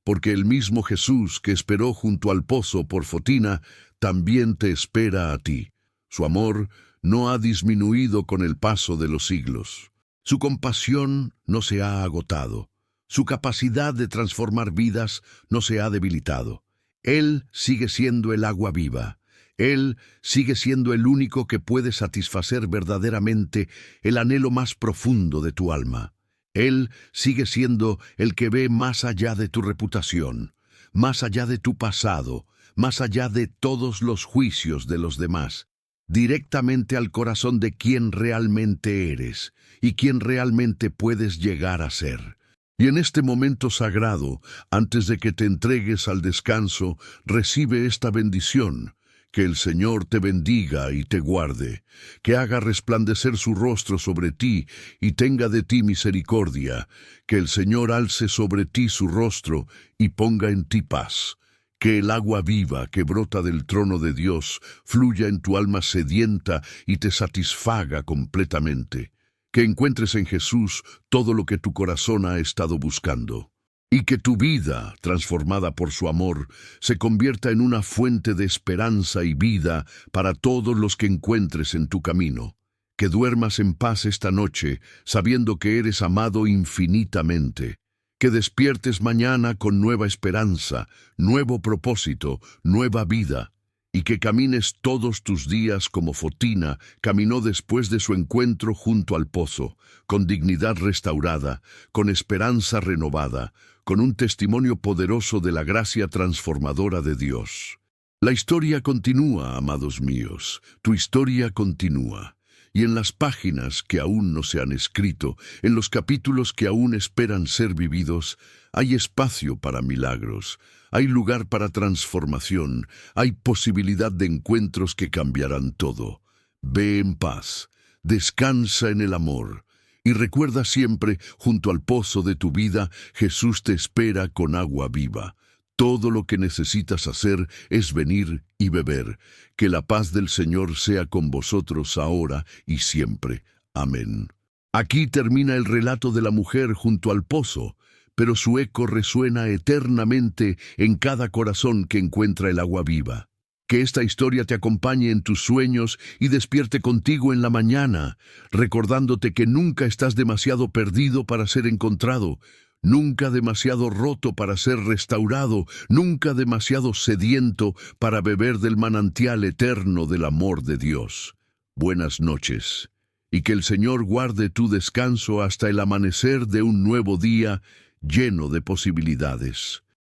porque el mismo Jesús que esperó junto al pozo por Fotina también te espera a ti. Su amor no ha disminuido con el paso de los siglos. Su compasión no se ha agotado. Su capacidad de transformar vidas no se ha debilitado. Él sigue siendo el agua viva. Él sigue siendo el único que puede satisfacer verdaderamente el anhelo más profundo de tu alma. Él sigue siendo el que ve más allá de tu reputación, más allá de tu pasado, más allá de todos los juicios de los demás, directamente al corazón de quien realmente eres y quien realmente puedes llegar a ser. Y en este momento sagrado, antes de que te entregues al descanso, recibe esta bendición. Que el Señor te bendiga y te guarde, que haga resplandecer su rostro sobre ti y tenga de ti misericordia, que el Señor alce sobre ti su rostro y ponga en ti paz. Que el agua viva que brota del trono de Dios fluya en tu alma sedienta y te satisfaga completamente. Que encuentres en Jesús todo lo que tu corazón ha estado buscando. Y que tu vida, transformada por su amor, se convierta en una fuente de esperanza y vida para todos los que encuentres en tu camino. Que duermas en paz esta noche, sabiendo que eres amado infinitamente. Que despiertes mañana con nueva esperanza, nuevo propósito, nueva vida. Y que camines todos tus días como Fotina caminó después de su encuentro junto al pozo, con dignidad restaurada, con esperanza renovada, con un testimonio poderoso de la gracia transformadora de Dios. La historia continúa, amados míos, tu historia continúa. Y en las páginas que aún no se han escrito, en los capítulos que aún esperan ser vividos, hay espacio para milagros, hay lugar para transformación, hay posibilidad de encuentros que cambiarán todo. Ve en paz, descansa en el amor, y recuerda siempre, junto al pozo de tu vida, Jesús te espera con agua viva. Todo lo que necesitas hacer es venir y beber. Que la paz del Señor sea con vosotros ahora y siempre. Amén. Aquí termina el relato de la mujer junto al pozo, pero su eco resuena eternamente en cada corazón que encuentra el agua viva. Que esta historia te acompañe en tus sueños y despierte contigo en la mañana, recordándote que nunca estás demasiado perdido para ser encontrado, nunca demasiado roto para ser restaurado, nunca demasiado sediento para beber del manantial eterno del amor de Dios. Buenas noches, y que el Señor guarde tu descanso hasta el amanecer de un nuevo día lleno de posibilidades.